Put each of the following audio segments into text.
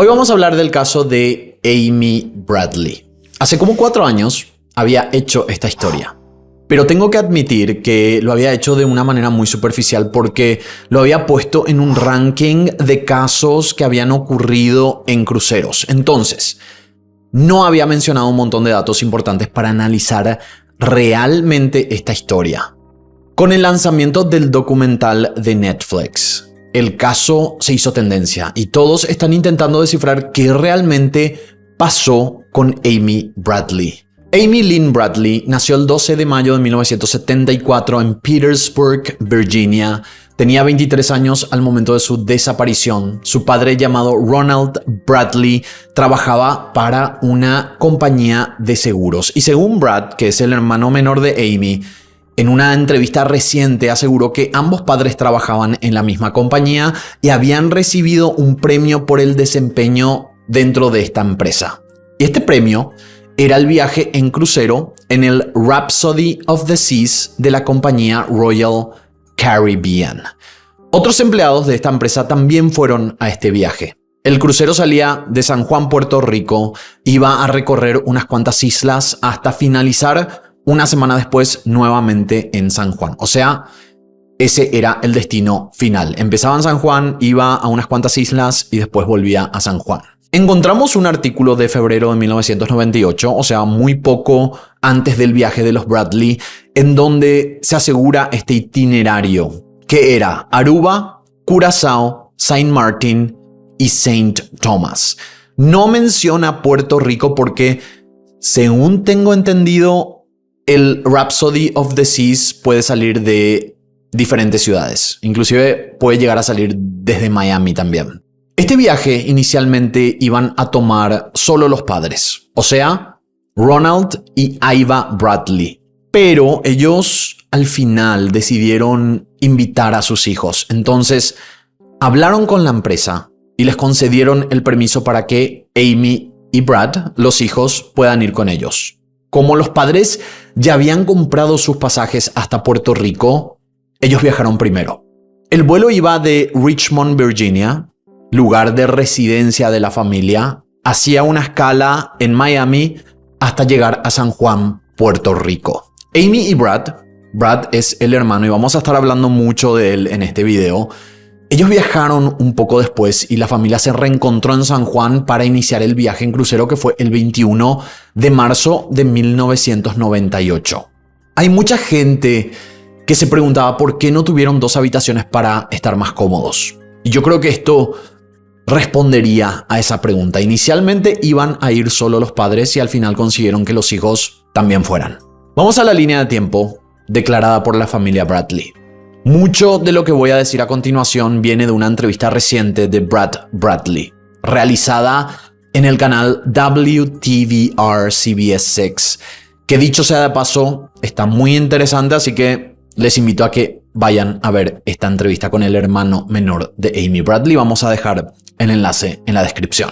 Hoy vamos a hablar del caso de Amy Bradley. Hace como 4 años había hecho esta historia, pero tengo que admitir que lo había hecho de una manera muy superficial porque lo había puesto en un ranking de casos que habían ocurrido en cruceros. Entonces, no había mencionado un montón de datos importantes para analizar realmente esta historia. Con el lanzamiento del documental de Netflix, el caso se hizo tendencia y todos están intentando descifrar qué realmente pasó con Amy Bradley. Amy Lynn Bradley nació el 12 de mayo de 1974 en Petersburg, Virginia. Tenía 23 años al momento de su desaparición. Su padre, llamado Ronald Bradley, trabajaba para una compañía de seguros. Y según Brad, que es el hermano menor de Amy, en una entrevista reciente aseguró que ambos padres trabajaban en la misma compañía y habían recibido un premio por el desempeño dentro de esta empresa. Y este premio era el viaje en crucero en el Rhapsody of the Seas de la compañía Royal Caribbean. Otros empleados de esta empresa también fueron a este viaje. El crucero salía de San Juan, Puerto Rico, iba a recorrer unas cuantas islas hasta finalizar una semana después nuevamente en San Juan. O sea, ese era el destino final. Empezaba en San Juan, iba a unas cuantas islas y después volvía a San Juan. Encontramos un artículo de febrero de 1998, o sea, muy poco antes del viaje de los Bradley, en donde se asegura este itinerario, que era Aruba, Curazao, Saint Martin y Saint Thomas. No menciona Puerto Rico porque, según tengo entendido, el Rhapsody of the Seas puede salir de diferentes ciudades. Inclusive puede llegar a salir desde Miami también. Este viaje inicialmente iban a tomar solo los padres, o sea, Ronald y Iva Bradley. Pero ellos al final decidieron invitar a sus hijos. Entonces hablaron con la empresa y les concedieron el permiso para que Amy y Brad, los hijos, puedan ir con ellos. Como los padres ya habían comprado sus pasajes hasta Puerto Rico, ellos viajaron primero. El vuelo iba de Richmond, Virginia, lugar de residencia de la familia, hacía una escala en Miami hasta llegar a San Juan, Puerto Rico. Amy y Brad es el hermano y vamos a estar hablando mucho de él en este video. Ellos viajaron un poco después y la familia se reencontró en San Juan para iniciar el viaje en crucero que fue el 21 de marzo de 1998. Hay mucha gente que se preguntaba por qué no tuvieron 2 habitaciones para estar más cómodos. Y yo creo que esto respondería a esa pregunta. Inicialmente iban a ir solo los padres y al final consiguieron que los hijos también fueran. Vamos a la línea de tiempo declarada por la familia Bradley. Mucho de lo que voy a decir a continuación viene de una entrevista reciente de Brad Bradley, realizada en el canal WTVR CBS 6, que dicho sea de paso, está muy interesante, así que les invito a que vayan a ver esta entrevista con el hermano menor de Amy Bradley. Vamos a dejar el enlace en la descripción.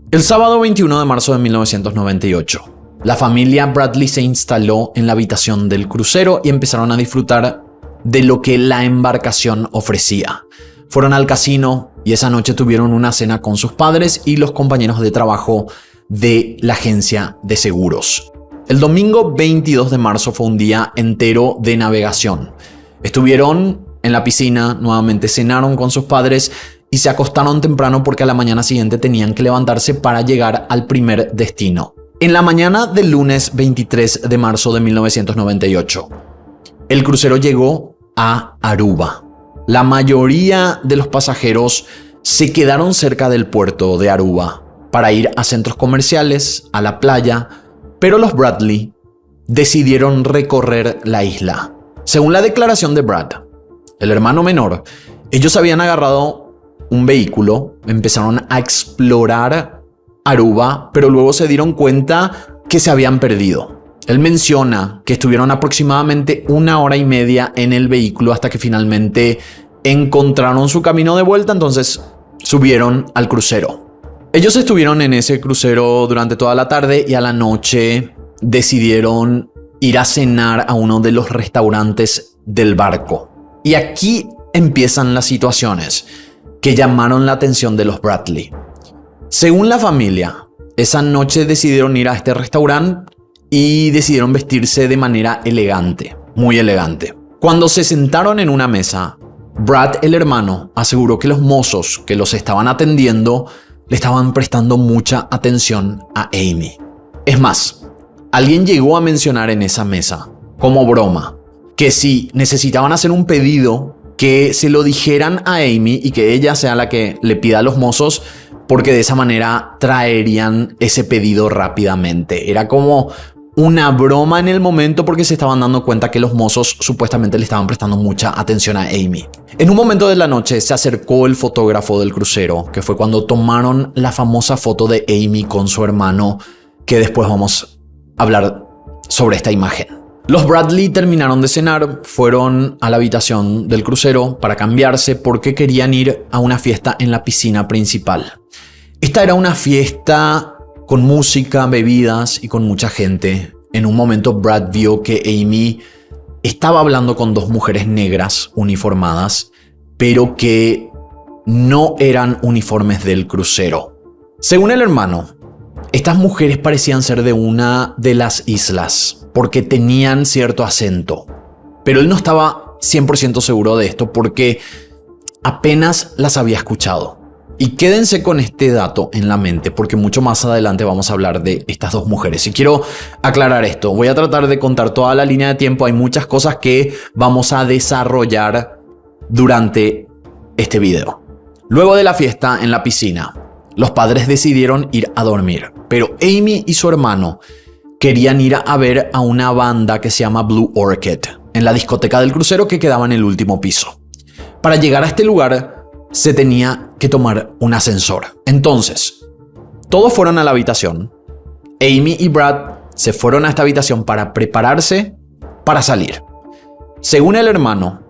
El sábado 21 de marzo de 1998. La familia Bradley se instaló en la habitación del crucero y empezaron a disfrutar de lo que la embarcación ofrecía. Fueron al casino y esa noche tuvieron una cena con sus padres y los compañeros de trabajo de la agencia de seguros. El domingo 22 de marzo fue un día entero de navegación. Estuvieron en la piscina, nuevamente cenaron con sus padres y se acostaron temprano porque a la mañana siguiente tenían que levantarse para llegar al primer destino. En la mañana del lunes 23 de marzo de 1998, el crucero llegó a Aruba. La mayoría de los pasajeros se quedaron cerca del puerto de Aruba para ir a centros comerciales, a la playa, pero los Bradley decidieron recorrer la isla. Según la declaración de Brad, el hermano menor, ellos habían agarrado un vehículo, empezaron a explorar Aruba, pero luego se dieron cuenta que se habían perdido. Él menciona que estuvieron aproximadamente 1 hora y media en el vehículo hasta que finalmente encontraron su camino de vuelta, entonces subieron al crucero. Ellos estuvieron en ese crucero durante toda la tarde y a la noche decidieron ir a cenar a uno de los restaurantes del barco. Y aquí empiezan las situaciones que llamaron la atención de los Bradley. Según la familia, esa noche decidieron ir a este restaurante y decidieron vestirse de manera elegante, muy elegante. Cuando se sentaron en una mesa, Brad, el hermano, aseguró que los mozos que los estaban atendiendo le estaban prestando mucha atención a Amy. Es más, alguien llegó a mencionar en esa mesa, como broma, que si necesitaban hacer un pedido, que se lo dijeran a Amy y que ella sea la que le pida a los mozos, porque de esa manera traerían ese pedido rápidamente. Era como una broma en el momento porque se estaban dando cuenta que los mozos supuestamente le estaban prestando mucha atención a Amy. En un momento de la noche se acercó el fotógrafo del crucero, que fue cuando tomaron la famosa foto de Amy con su hermano, que después vamos a hablar sobre esta imagen. Los Bradley terminaron de cenar, fueron a la habitación del crucero para cambiarse porque querían ir a una fiesta en la piscina principal. Esta era una fiesta con música, bebidas y con mucha gente. En un momento Brad vio que Amy estaba hablando con dos mujeres negras uniformadas, pero que no eran uniformes del crucero. Según el hermano, estas mujeres parecían ser de una de las islas porque tenían cierto acento, pero él no estaba 100% seguro de esto porque apenas las había escuchado. Y quédense con este dato en la mente porque mucho más adelante vamos a hablar de estas dos mujeres. Y quiero aclarar esto, voy a tratar de contar toda la línea de tiempo, hay muchas cosas que vamos a desarrollar durante este video. Luego de la fiesta en la piscina, los padres decidieron ir a dormir, pero Amy y su hermano querían ir a ver a una banda que se llama Blue Orchid en la discoteca del crucero que quedaba en el último piso. Para llegar a este lugar se tenía que tomar un ascensor. Entonces, todos fueron a la habitación. Amy y Brad se fueron a esta habitación para prepararse para salir. Según el hermano,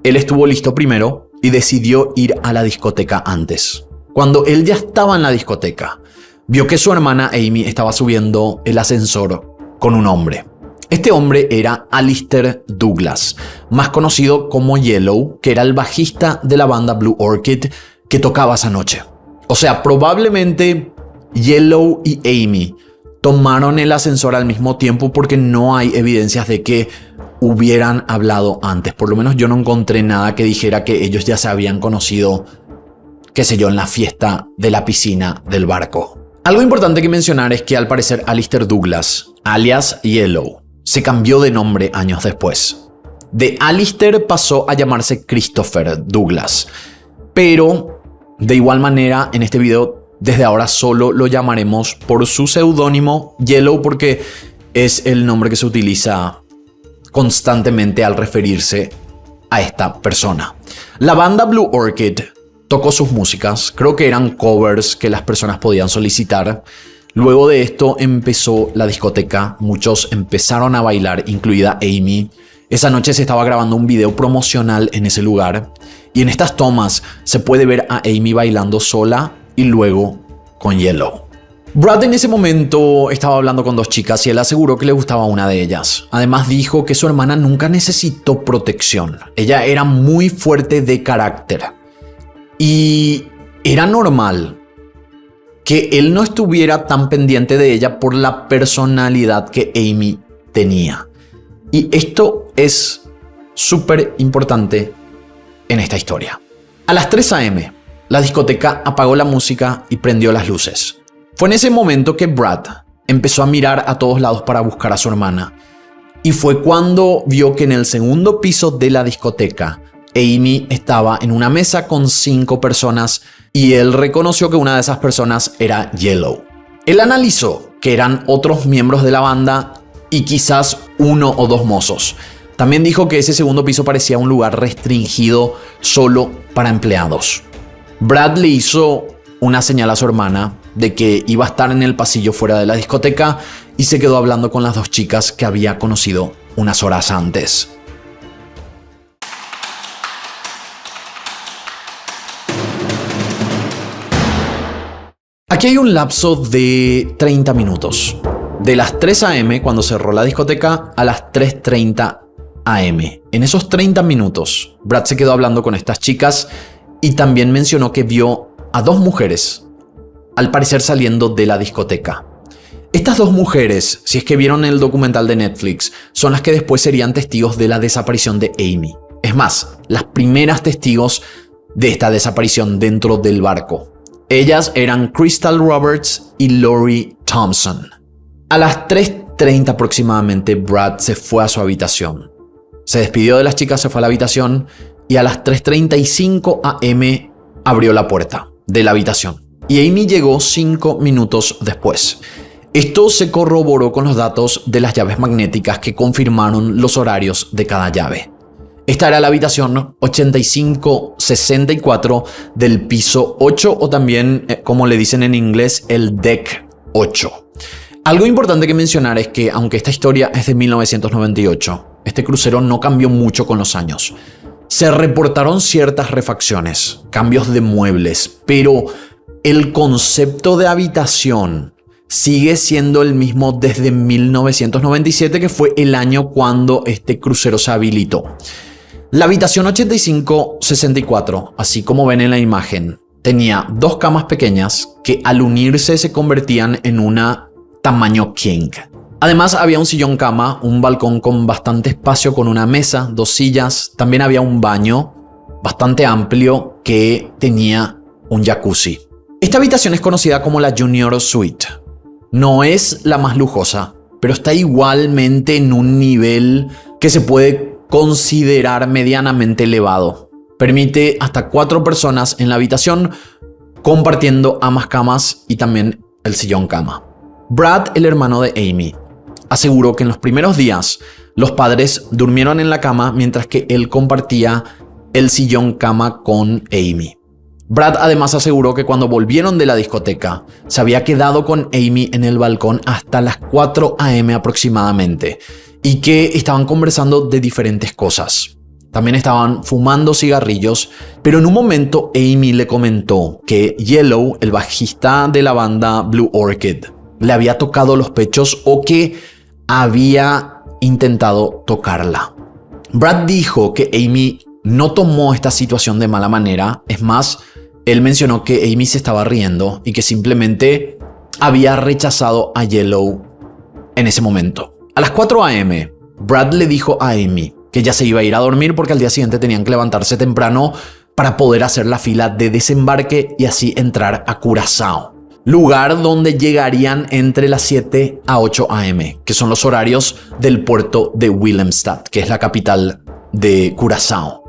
él estuvo listo primero y decidió ir a la discoteca antes. Cuando él ya estaba en la discoteca, vio que su hermana Amy estaba subiendo el ascensor con un hombre. Este hombre era Alistair Douglas, más conocido como Yellow, que era el bajista de la banda Blue Orchid que tocaba esa noche. O sea, probablemente Yellow y Amy tomaron el ascensor al mismo tiempo porque no hay evidencias de que hubieran hablado antes. Por lo menos yo no encontré nada que dijera que ellos ya se habían conocido, qué sé yo, en la fiesta de la piscina del barco. Algo importante que mencionar es que al parecer Alistair Douglas, alias Yellow, se cambió de nombre años después. De Alistair pasó a llamarse Christopher Douglas. Pero de igual manera en este video desde ahora solo lo llamaremos por su seudónimo Yellow porque es el nombre que se utiliza constantemente al referirse a esta persona. La banda Blue Orchid tocó sus músicas, creo que eran covers que las personas podían solicitar. Luego de esto empezó la discoteca, muchos empezaron a bailar, incluida Amy. Esa noche se estaba grabando un video promocional en ese lugar y en estas tomas se puede ver a Amy bailando sola y luego con Yellow. Brad en ese momento estaba hablando con dos chicas y él aseguró que le gustaba una de ellas. Además dijo que su hermana nunca necesitó protección. Ella era muy fuerte de carácter y era normal que él no estuviera tan pendiente de ella por la personalidad que Amy tenía. Y esto es súper importante en esta historia. A las 3 a.m., la discoteca apagó la música y prendió las luces. Fue en ese momento que Brad empezó a mirar a todos lados para buscar a su hermana. Y fue cuando vio que en el segundo piso de la discoteca, Amy estaba en una mesa con 5 personas y él reconoció que una de esas personas era Yellow. Él analizó que eran otros miembros de la banda y quizás 1 o 2 mozos. También dijo que ese segundo piso parecía un lugar restringido solo para empleados. Brad le hizo una señal a su hermana de que iba a estar en el pasillo fuera de la discoteca y se quedó hablando con las 2 chicas que había conocido unas horas antes. Aquí hay un lapso de 30 minutos. De las 3 a.m. cuando cerró la discoteca a las 3:30 a.m. En esos 30 minutos, Brad se quedó hablando con estas chicas y también mencionó que vio a 2 mujeres, al parecer saliendo de la discoteca. Estas 2 mujeres, si es que vieron el documental de Netflix, son las que después serían testigos de la desaparición de Amy. Es más, las primeras testigos de esta desaparición dentro del barco. Ellas eran Crystal Roberts y Lori Thompson. A las 3:30 aproximadamente, Brad se fue a su habitación. Se despidió de las chicas, se fue a la habitación y a las 3:35 a.m. abrió la puerta de la habitación. Y Amy llegó 5 minutos después. Esto se corroboró con los datos de las llaves magnéticas que confirmaron los horarios de cada llave. Esta era la habitación 8564 del piso 8 o también, como le dicen en inglés, el deck 8. Algo importante que mencionar es que, aunque esta historia es de 1998, este crucero no cambió mucho con los años. Se reportaron ciertas refacciones, cambios de muebles, pero el concepto de habitación sigue siendo el mismo desde 1997, que fue el año cuando este crucero se habilitó. La habitación 8564, así como ven en la imagen, tenía 2 camas pequeñas que al unirse se convertían en una tamaño king. Además había un sillón cama, un balcón con bastante espacio con una mesa, 2 sillas. También había un baño bastante amplio que tenía un jacuzzi. Esta habitación es conocida como la Junior Suite. No es la más lujosa, pero está igualmente en un nivel que se puede considerar medianamente elevado. Permite hasta 4 personas en la habitación, compartiendo ambas camas y también el sillón cama. Brad, el hermano de Amy, aseguró que en los primeros días los padres durmieron en la cama mientras que él compartía el sillón cama con Amy. Brad además aseguró que cuando volvieron de la discoteca se había quedado con Amy en el balcón hasta las 4 a.m. aproximadamente y que estaban conversando de diferentes cosas. También estaban fumando cigarrillos, pero en un momento Amy le comentó que Yellow, el bajista de la banda Blue Orchid, le había tocado los pechos o que había intentado tocarla. Brad dijo que Amy no tomó esta situación de mala manera. Es más, él mencionó que Amy se estaba riendo y que simplemente había rechazado a Yellow en ese momento. A las 4 a.m., Brad le dijo a Amy que ya se iba a ir a dormir porque al día siguiente tenían que levantarse temprano para poder hacer la fila de desembarque y así entrar a Curazao, lugar donde llegarían entre las 7 a 8 a.m., que son los horarios del puerto de Willemstad, que es la capital de Curazao.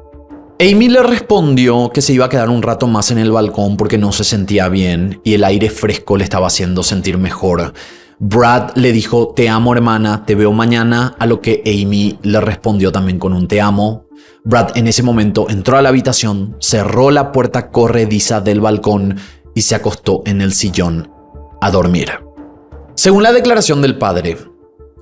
Amy le respondió que se iba a quedar un rato más en el balcón porque no se sentía bien y el aire fresco le estaba haciendo sentir mejor. Brad le dijo: "Te amo, hermana, te veo mañana", a lo que Amy le respondió también con un "te amo". Brad en ese momento entró a la habitación, cerró la puerta corrediza del balcón y se acostó en el sillón a dormir. Según la declaración del padre,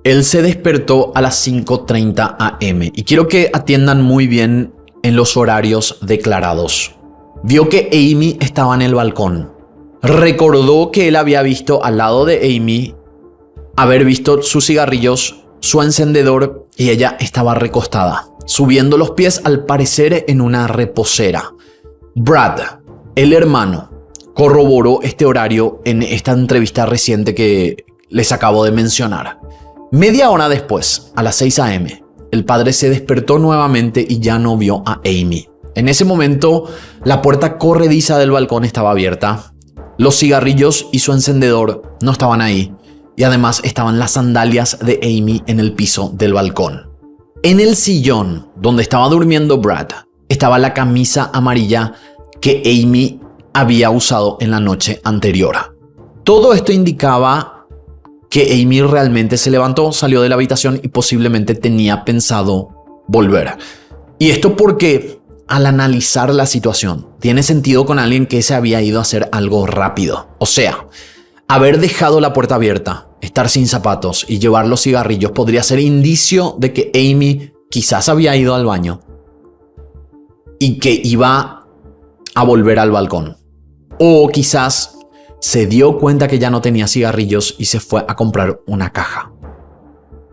él se despertó a las 5:30 a.m. y quiero que atiendan muy bien en los horarios declarados. Vio que Amy estaba en el balcón. Recordó que él había visto al lado de Amy, haber visto sus cigarrillos, su encendedor y ella estaba recostada, subiendo los pies al parecer en una reposera. Brad, el hermano, corroboró este horario en esta entrevista reciente que les acabo de mencionar. Media hora después, a las 6 a.m., el padre se despertó nuevamente y ya no vio a Amy. En ese momento, la puerta corrediza del balcón estaba abierta. Los cigarrillos y su encendedor no estaban ahí. Y además estaban las sandalias de Amy en el piso del balcón. En el sillón donde estaba durmiendo Brad, estaba la camisa amarilla que Amy había usado en la noche anterior. Todo esto indicaba que Amy realmente se levantó, salió de la habitación y posiblemente tenía pensado volver. Y esto porque, al analizar la situación, tiene sentido con alguien que se había ido a hacer algo rápido. O sea, haber dejado la puerta abierta, estar sin zapatos y llevar los cigarrillos podría ser indicio de que Amy quizás había ido al baño y que iba a volver al balcón. O quizás se dio cuenta que ya no tenía cigarrillos y se fue a comprar una caja.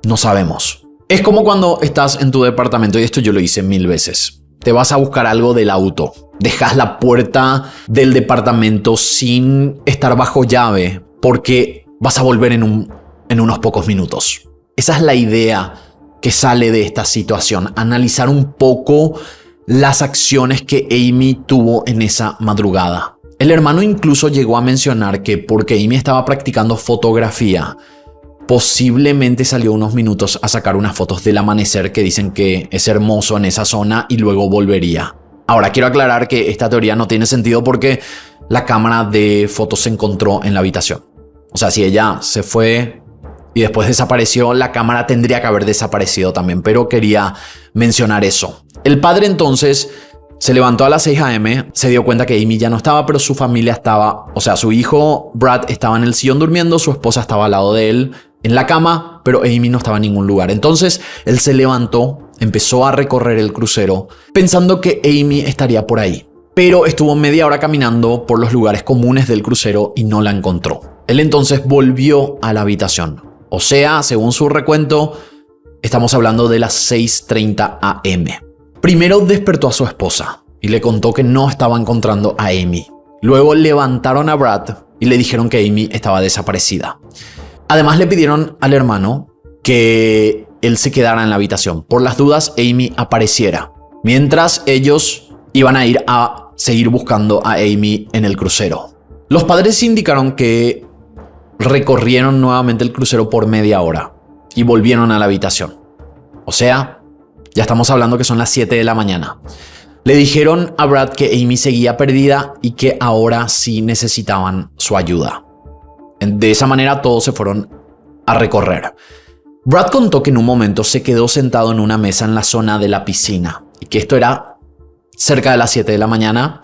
No sabemos. Es como cuando estás en tu departamento, y esto yo lo hice 1000 veces. Te vas a buscar algo del auto. Dejas la puerta del departamento sin estar bajo llave porque vas a volver en unos pocos minutos. Esa es la idea que sale de esta situación. Analizar un poco las acciones que Amy tuvo en esa madrugada. El hermano incluso llegó a mencionar que porque Amy estaba practicando fotografía, posiblemente salió unos minutos a sacar unas fotos del amanecer que dicen que es hermoso en esa zona y luego volvería. Ahora, quiero aclarar que esta teoría no tiene sentido porque la cámara de fotos se encontró en la habitación. O sea, si ella se fue y después desapareció, la cámara tendría que haber desaparecido también, pero quería mencionar eso. El padre entonces se levantó a las 6 a.m., se dio cuenta que Amy ya no estaba, pero su familia estaba, o sea, su hijo Brad estaba en el sillón durmiendo, su esposa estaba al lado de él en la cama, pero Amy no estaba en ningún lugar. Entonces él se levantó, empezó a recorrer el crucero pensando que Amy estaría por ahí, pero estuvo media hora caminando por los lugares comunes del crucero y no la encontró. Él entonces volvió a la habitación. O sea, según su recuento, estamos hablando de las 6:30 a.m. Primero despertó a su esposa y le contó que no estaba encontrando a Amy. Luego levantaron a Brad y le dijeron que Amy estaba desaparecida. Además le pidieron al hermano que él se quedara en la habitación. Por las dudas, Amy apareciera. Mientras ellos iban a ir a seguir buscando a Amy en el crucero. Los padres indicaron que recorrieron nuevamente el crucero por media hora y volvieron a la habitación. O sea, ya estamos hablando que son las 7 de la mañana. Le dijeron a Brad que Amy seguía perdida y que ahora sí necesitaban su ayuda. De esa manera todos se fueron a recorrer. Brad contó que en un momento se quedó sentado en una mesa en la zona de la piscina y que esto era cerca de las 7 de la mañana.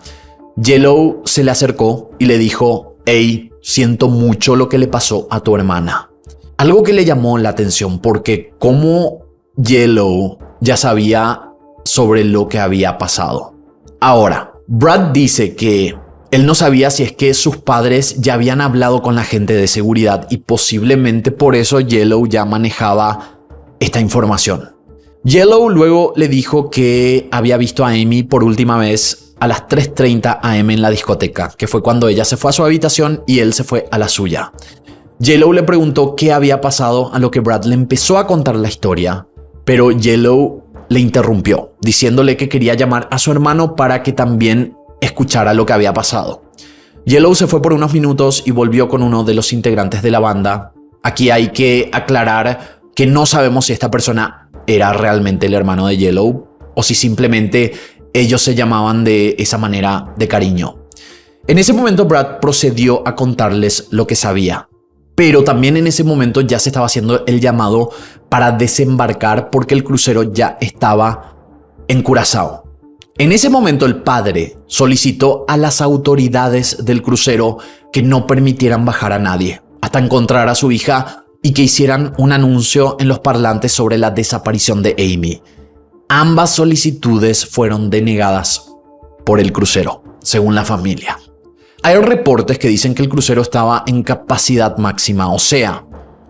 Yellow se le acercó y le dijo: «Hey, siento mucho lo que le pasó a tu hermana». Algo que le llamó la atención porque como Yellow ya sabía sobre lo que había pasado. Ahora, Brad dice que él no sabía si es que sus padres ya habían hablado con la gente de seguridad y posiblemente por eso Yellow ya manejaba esta información. Yellow luego le dijo que había visto a Amy por última vez a las 3:30 a.m. en la discoteca, que fue cuando ella se fue a su habitación y él se fue a la suya. Yellow le preguntó qué había pasado, a lo que Brad le empezó a contar la historia, pero Yellow le interrumpió, diciéndole que quería llamar a su hermano para que también escuchara lo que había pasado. Yellow se fue por unos minutos y volvió con uno de los integrantes de la banda. Aquí hay que aclarar que no sabemos si esta persona era realmente el hermano de Yellow o si simplemente ellos se llamaban de esa manera de cariño. En ese momento Brad procedió a contarles lo que sabía, pero también en ese momento ya se estaba haciendo el llamado para desembarcar porque el crucero ya estaba en Curazao. En ese momento el padre solicitó a las autoridades del crucero que no permitieran bajar a nadie hasta encontrar a su hija y que hicieran un anuncio en los parlantes sobre la desaparición de Amy. Ambas solicitudes fueron denegadas por el crucero, según la familia. Hay reportes que dicen que el crucero estaba en capacidad máxima, o sea,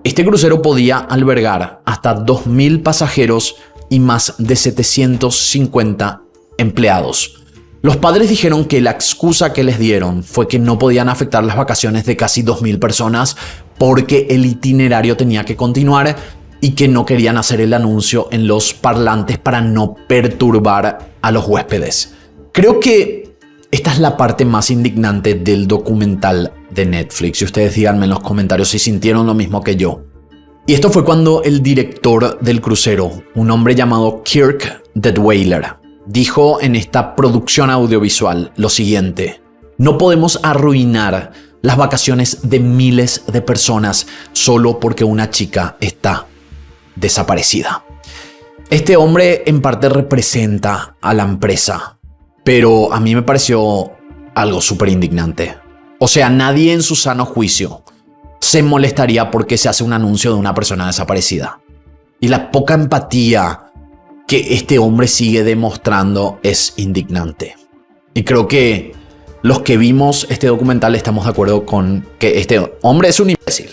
este crucero podía albergar hasta 2.000 pasajeros y más de 750 empleados. Los padres dijeron que la excusa que les dieron fue que no podían afectar las vacaciones de casi 2.000 personas porque el itinerario tenía que continuar y que no querían hacer el anuncio en los parlantes para no perturbar a los huéspedes. Creo que esta es la parte más indignante del documental de Netflix y ustedes díganme en los comentarios si sintieron lo mismo que yo. Y esto fue cuando el director del crucero, un hombre llamado Kirk Detweiler, dijo en esta producción audiovisual lo siguiente: «No podemos arruinar las vacaciones de miles de personas solo porque una chica está desaparecida». Este hombre en parte representa a la empresa, pero a mí me pareció algo súper indignante. O sea, nadie en su sano juicio se molestaría porque se hace un anuncio de una persona desaparecida. Y la poca empatía que este hombre sigue demostrando es indignante. Y creo que los que vimos este documental estamos de acuerdo con que este hombre es un imbécil.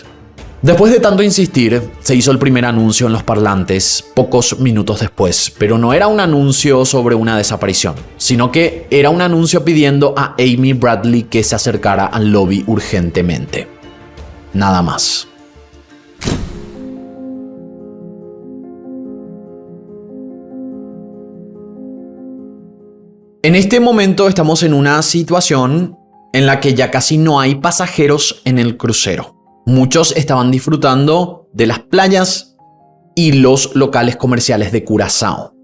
Después de tanto insistir, se hizo el primer anuncio en los parlantes pocos minutos después, pero no era un anuncio sobre una desaparición, sino que era un anuncio pidiendo a Amy Bradley que se acercara al lobby urgentemente. Nada más. En este momento estamos en una situación en la que ya casi no hay pasajeros en el crucero. Muchos estaban disfrutando de las playas y los locales comerciales de Curazao.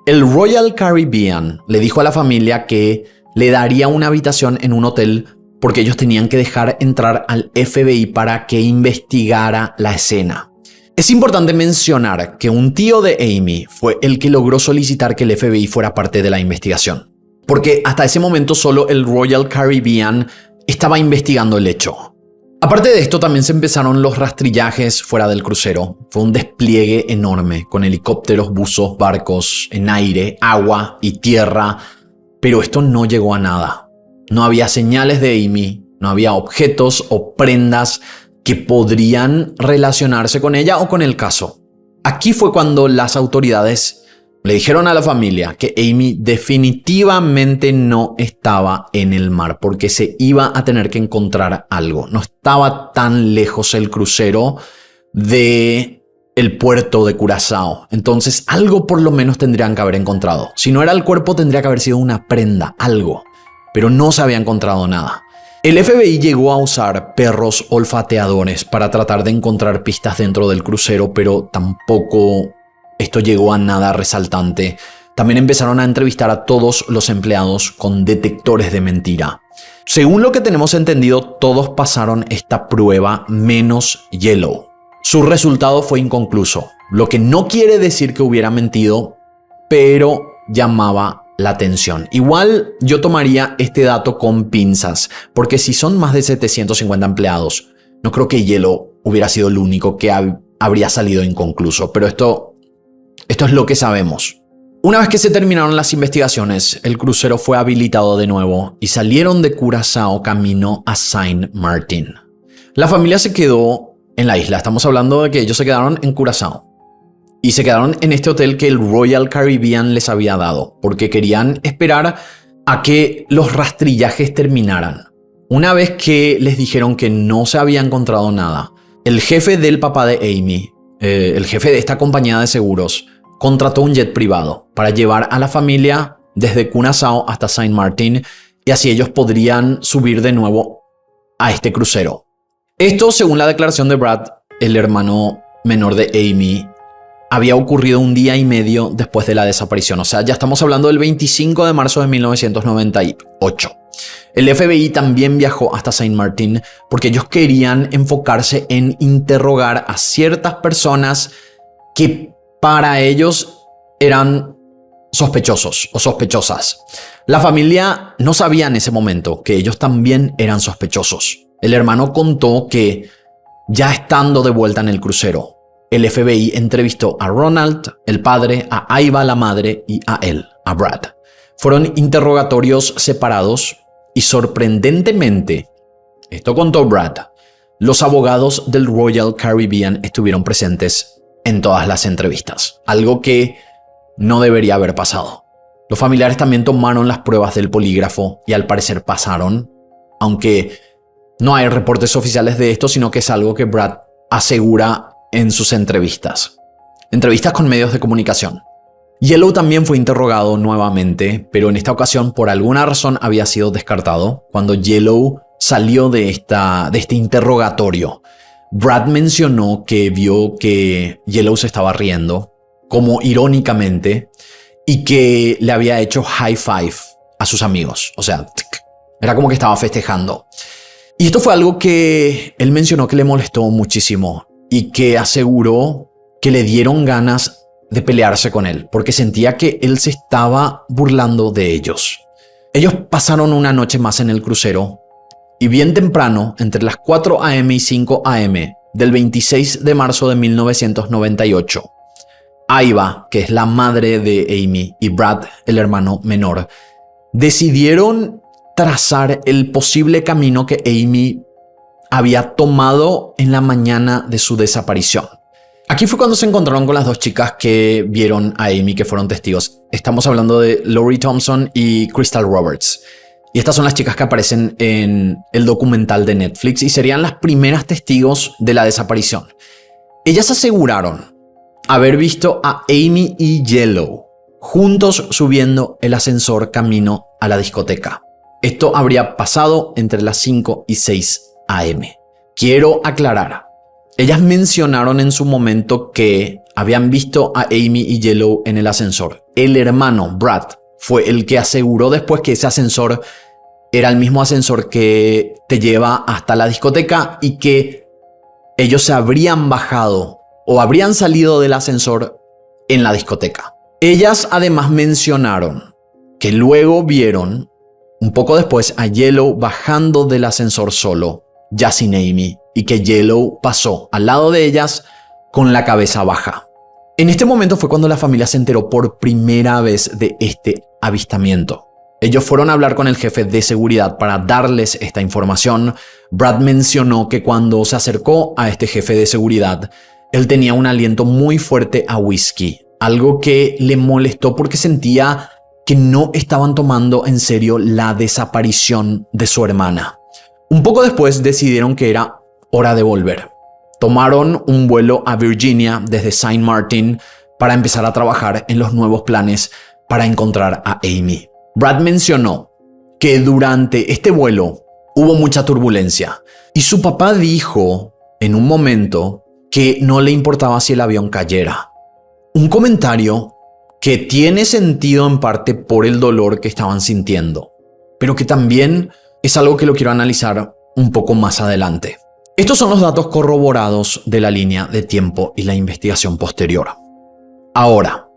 El Royal Caribbean le dijo a la familia que le daría una habitación en un hotel porque ellos tenían que dejar entrar al FBI para que investigara la escena. Es importante mencionar que un tío de Amy fue el que logró solicitar que el FBI fuera parte de la investigación, porque hasta ese momento solo el Royal Caribbean estaba investigando el hecho. Aparte de esto, también se empezaron los rastrillajes fuera del crucero. Fue un despliegue enorme, con helicópteros, buzos, barcos, en aire, agua y tierra. Pero esto no llegó a nada. No había señales de Amy, no había objetos o prendas que podrían relacionarse con ella o con el caso. Aquí fue cuando las autoridades le dijeron a la familia que Amy definitivamente no estaba en el mar porque se iba a tener que encontrar algo. No estaba tan lejos el crucero de el puerto de Curazao. Entonces algo por lo menos tendrían que haber encontrado. Si no era el cuerpo, tendría que haber sido una prenda, algo. Pero no se había encontrado nada. El FBI llegó a usar perros olfateadores para tratar de encontrar pistas dentro del crucero, pero tampoco esto llegó a nada resaltante. También empezaron a entrevistar a todos los empleados con detectores de mentira. Según lo que tenemos entendido, todos pasaron esta prueba menos Yellow. Su resultado fue inconcluso, lo que no quiere decir que hubiera mentido, pero llamaba la atención. Igual yo tomaría este dato con pinzas, porque si son más de 750 empleados, no creo que Yellow hubiera sido el único que habría salido inconcluso, pero esto es lo que sabemos. Una vez que se terminaron las investigaciones, el crucero fue habilitado de nuevo y salieron de Curazao camino a Saint Martin. La familia se quedó en la isla. Estamos hablando de que ellos se quedaron en Curazao. Y se quedaron en este hotel que el Royal Caribbean les había dado, porque querían esperar a que los rastrillajes terminaran. Una vez que les dijeron que no se había encontrado nada, el jefe del papá de Amy, el jefe de esta compañía de seguros, contrató un jet privado para llevar a la familia desde Curazao hasta Saint Martin y así ellos podrían subir de nuevo a este crucero. Esto, según la declaración de Brad, el hermano menor de Amy, había ocurrido un día y medio después de la desaparición. O sea, ya estamos hablando del 25 de marzo de 1998. El FBI también viajó hasta Saint Martin porque ellos querían enfocarse en interrogar a ciertas personas que para ellos eran sospechosos o sospechosas. La familia no sabía en ese momento que ellos también eran sospechosos. El hermano contó que ya estando de vuelta en el crucero, el FBI entrevistó a Ronald, el padre, a Aiva, la madre, y a él, a Brad. Fueron interrogatorios separados y sorprendentemente, esto contó Brad, los abogados del Royal Caribbean estuvieron presentes en todas las entrevistas, algo que no debería haber pasado. Los familiares también tomaron las pruebas del polígrafo y al parecer pasaron, aunque no hay reportes oficiales de esto, sino que es algo que Brad asegura en sus entrevistas con medios de comunicación. Yellow también fue interrogado nuevamente, pero en esta ocasión por alguna razón había sido descartado. Cuando Yellow salió de este interrogatorio, Brad mencionó que vio que Yellow se estaba riendo, como irónicamente, y que le había hecho high five a sus amigos. O sea, era como que estaba festejando. Y esto fue algo que él mencionó que le molestó muchísimo y que aseguró que le dieron ganas de pelearse con él, porque sentía que él se estaba burlando de ellos. Ellos pasaron una noche más en el crucero y bien temprano, entre las 4 a.m. y 5 a.m. del 26 de marzo de 1998, Aiva, que es la madre de Amy, y Brad, el hermano menor, decidieron trazar el posible camino que Amy había tomado en la mañana de su desaparición. Aquí fue cuando se encontraron con las dos chicas que vieron a Amy, que fueron testigos. Estamos hablando de Lori Thompson y Crystal Roberts. Y estas son las chicas que aparecen en el documental de Netflix y serían las primeras testigos de la desaparición. Ellas aseguraron haber visto a Amy y Yellow juntos subiendo el ascensor camino a la discoteca. Esto habría pasado entre las 5 y 6 a.m. Quiero aclarar. Ellas mencionaron en su momento que habían visto a Amy y Yellow en el ascensor. El hermano, Brad, fue el que aseguró después que ese ascensor era el mismo ascensor que te lleva hasta la discoteca y que ellos se habrían bajado o habrían salido del ascensor en la discoteca. Ellas además mencionaron que luego vieron, un poco después, a Yellow bajando del ascensor solo, ya sin Amy, y que Yellow pasó al lado de ellas con la cabeza baja. En este momento fue cuando la familia se enteró por primera vez de este avistamiento. Ellos fueron a hablar con el jefe de seguridad para darles esta información. Brad mencionó que cuando se acercó a este jefe de seguridad, él tenía un aliento muy fuerte a whisky, algo que le molestó porque sentía que no estaban tomando en serio la desaparición de su hermana. Un poco después decidieron que era hora de volver. Tomaron un vuelo a Virginia desde Saint Martin para empezar a trabajar en los nuevos planes para encontrar a Amy. Brad mencionó que durante este vuelo hubo mucha turbulencia y su papá dijo en un momento que no le importaba si el avión cayera. Un comentario que tiene sentido en parte por el dolor que estaban sintiendo, pero que también es algo que lo quiero analizar un poco más adelante. Estos son los datos corroborados de la línea de tiempo y la investigación posterior. Ahora,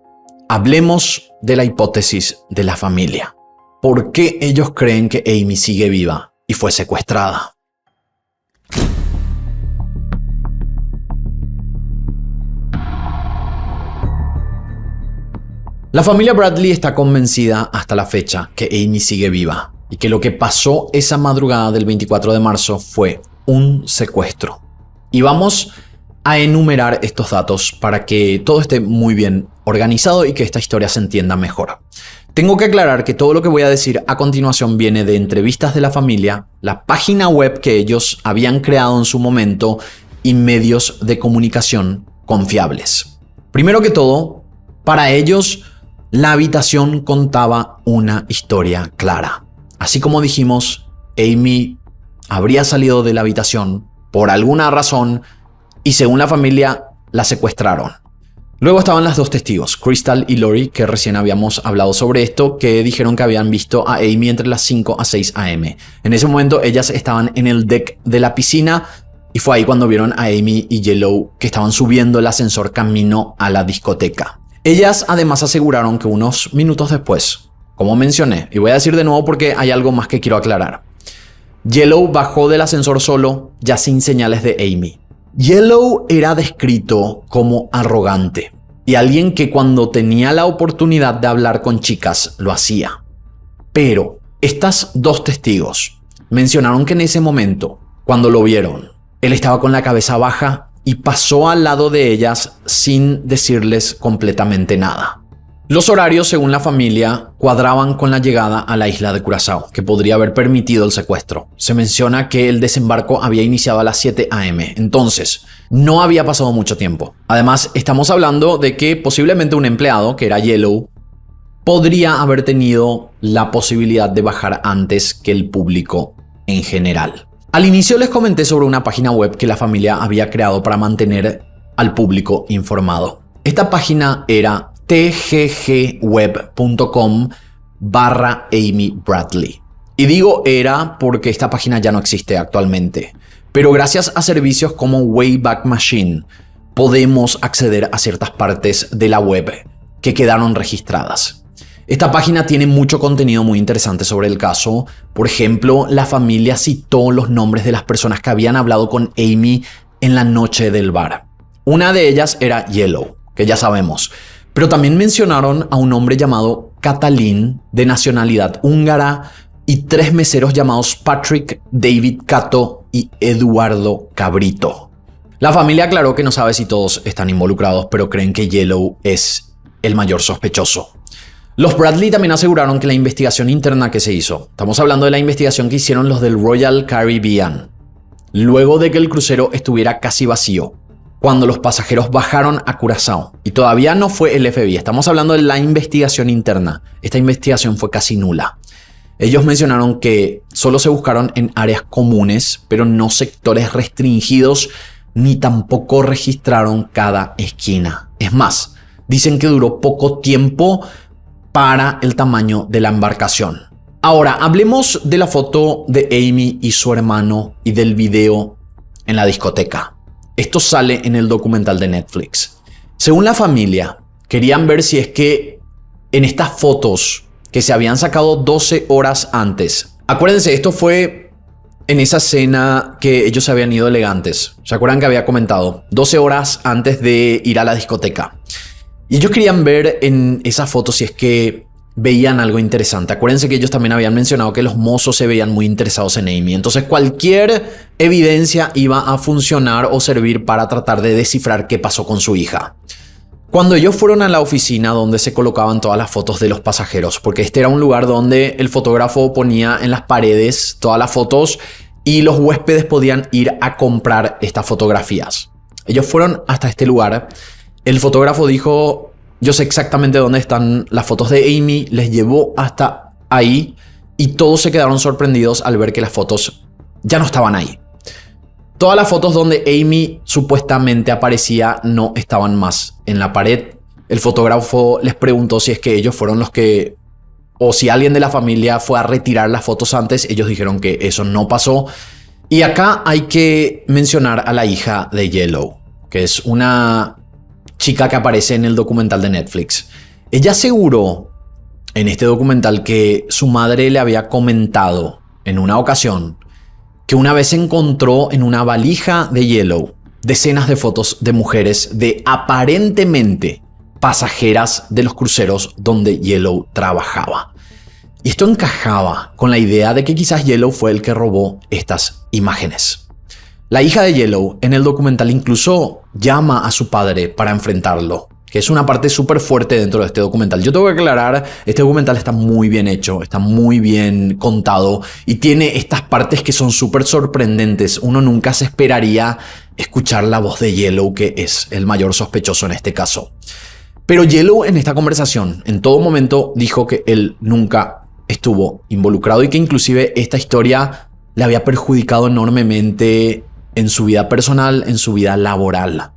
hablemos de la hipótesis de la familia. ¿Por qué ellos creen que Amy sigue viva y fue secuestrada? La familia Bradley está convencida hasta la fecha que Amy sigue viva y que lo que pasó esa madrugada del 24 de marzo fue un secuestro. Y vamos a enumerar estos datos para que todo esté muy bien organizado y que esta historia se entienda mejor. Tengo que aclarar que todo lo que voy a decir a continuación viene de entrevistas de la familia, la página web que ellos habían creado en su momento y medios de comunicación confiables. Primero que todo, para ellos, la habitación contaba una historia clara. Así como dijimos, Amy habría salido de la habitación por alguna razón y según la familia la secuestraron. Luego estaban las dos testigos, Crystal y Lori, que recién habíamos hablado sobre esto, que dijeron que habían visto a Amy entre las 5 a 6 a.m. En ese momento ellas estaban en el deck de la piscina y fue ahí cuando vieron a Amy y Yellow que estaban subiendo el ascensor camino a la discoteca. Ellas además aseguraron que unos minutos después, como mencioné, y voy a decir de nuevo porque hay algo más que quiero aclarar, Yellow bajó del ascensor solo, ya sin señales de Amy. Yellow era descrito como arrogante y alguien que cuando tenía la oportunidad de hablar con chicas lo hacía. Pero estas dos testigos mencionaron que en ese momento, cuando lo vieron, él estaba con la cabeza baja y pasó al lado de ellas sin decirles completamente nada. Los horarios, según la familia, cuadraban con la llegada a la isla de Curazao, que podría haber permitido el secuestro. Se menciona que el desembarco había iniciado a las 7 a.m., entonces no había pasado mucho tiempo. Además, estamos hablando de que posiblemente un empleado, que era Yellow, podría haber tenido la posibilidad de bajar antes que el público en general. Al inicio les comenté sobre una página web que la familia había creado para mantener al público informado. Esta página era tggweb.com/Amy Bradley. Y digo era porque esta página ya no existe actualmente. Pero gracias a servicios como Wayback Machine podemos acceder a ciertas partes de la web que quedaron registradas. Esta página tiene mucho contenido muy interesante sobre el caso. Por ejemplo, la familia citó los nombres de las personas que habían hablado con Amy en la noche del bar. Una de ellas era Yellow, que ya sabemos. Pero también mencionaron a un hombre llamado Katalin, de nacionalidad húngara, y 3 meseros llamados Patrick, David, Kato y Eduardo Cabrito. La familia aclaró que no sabe si todos están involucrados, pero creen que Yellow es el mayor sospechoso. Los Bradley también aseguraron que la investigación interna que se hizo, estamos hablando de la investigación que hicieron los del Royal Caribbean, luego de que el crucero estuviera casi vacío, cuando los pasajeros bajaron a Curazao, y todavía no fue el FBI, estamos hablando de la investigación interna. Esta investigación fue casi nula. Ellos mencionaron que solo se buscaron en áreas comunes, pero no sectores restringidos, ni tampoco registraron cada esquina. Es más, dicen que duró poco tiempo para el tamaño de la embarcación. Ahora, hablemos de la foto de Amy y su hermano y del video en la discoteca. Esto sale en el documental de Netflix. Según la familia, querían ver si es que en estas fotos que se habían sacado 12 horas antes. Acuérdense, esto fue en esa cena que ellos se habían ido elegantes. ¿Se acuerdan que había comentado? 12 horas antes de ir a la discoteca. Y ellos querían ver en esas fotos si es que veían algo interesante. Acuérdense que ellos también habían mencionado que los mozos se veían muy interesados en Amy. Entonces cualquier evidencia iba a funcionar o servir para tratar de descifrar qué pasó con su hija. Cuando ellos fueron a la oficina donde se colocaban todas las fotos de los pasajeros, porque este era un lugar donde el fotógrafo ponía en las paredes todas las fotos y los huéspedes podían ir a comprar estas fotografías. Ellos fueron hasta este lugar. El fotógrafo dijo: yo sé exactamente dónde están las fotos de Amy, les llevó hasta ahí y todos se quedaron sorprendidos al ver que las fotos ya no estaban ahí. Todas las fotos donde Amy supuestamente aparecía no estaban más en la pared. El fotógrafo les preguntó si es que ellos fueron los que, o si alguien de la familia fue a retirar las fotos antes. Ellos dijeron que eso no pasó. Y acá hay que mencionar a la hija de Yellow, que es una chica que aparece en el documental de Netflix. Ella aseguró en este documental que su madre le había comentado en una ocasión que una vez encontró en una valija de Yellow decenas de fotos de mujeres de aparentemente pasajeras de los cruceros donde Yellow trabajaba. Y esto encajaba con la idea de que quizás Yellow fue el que robó estas imágenes. La hija de Yellow en el documental incluso llama a su padre para enfrentarlo, que es una parte súper fuerte dentro de este documental. Yo tengo que aclarar, este documental está muy bien hecho, está muy bien contado y tiene estas partes que son súper sorprendentes. Uno nunca se esperaría escuchar la voz de Yellow, que es el mayor sospechoso en este caso. Pero Yellow en esta conversación, en todo momento, dijo que él nunca estuvo involucrado y que inclusive esta historia le había perjudicado enormemente en su vida personal, en su vida laboral.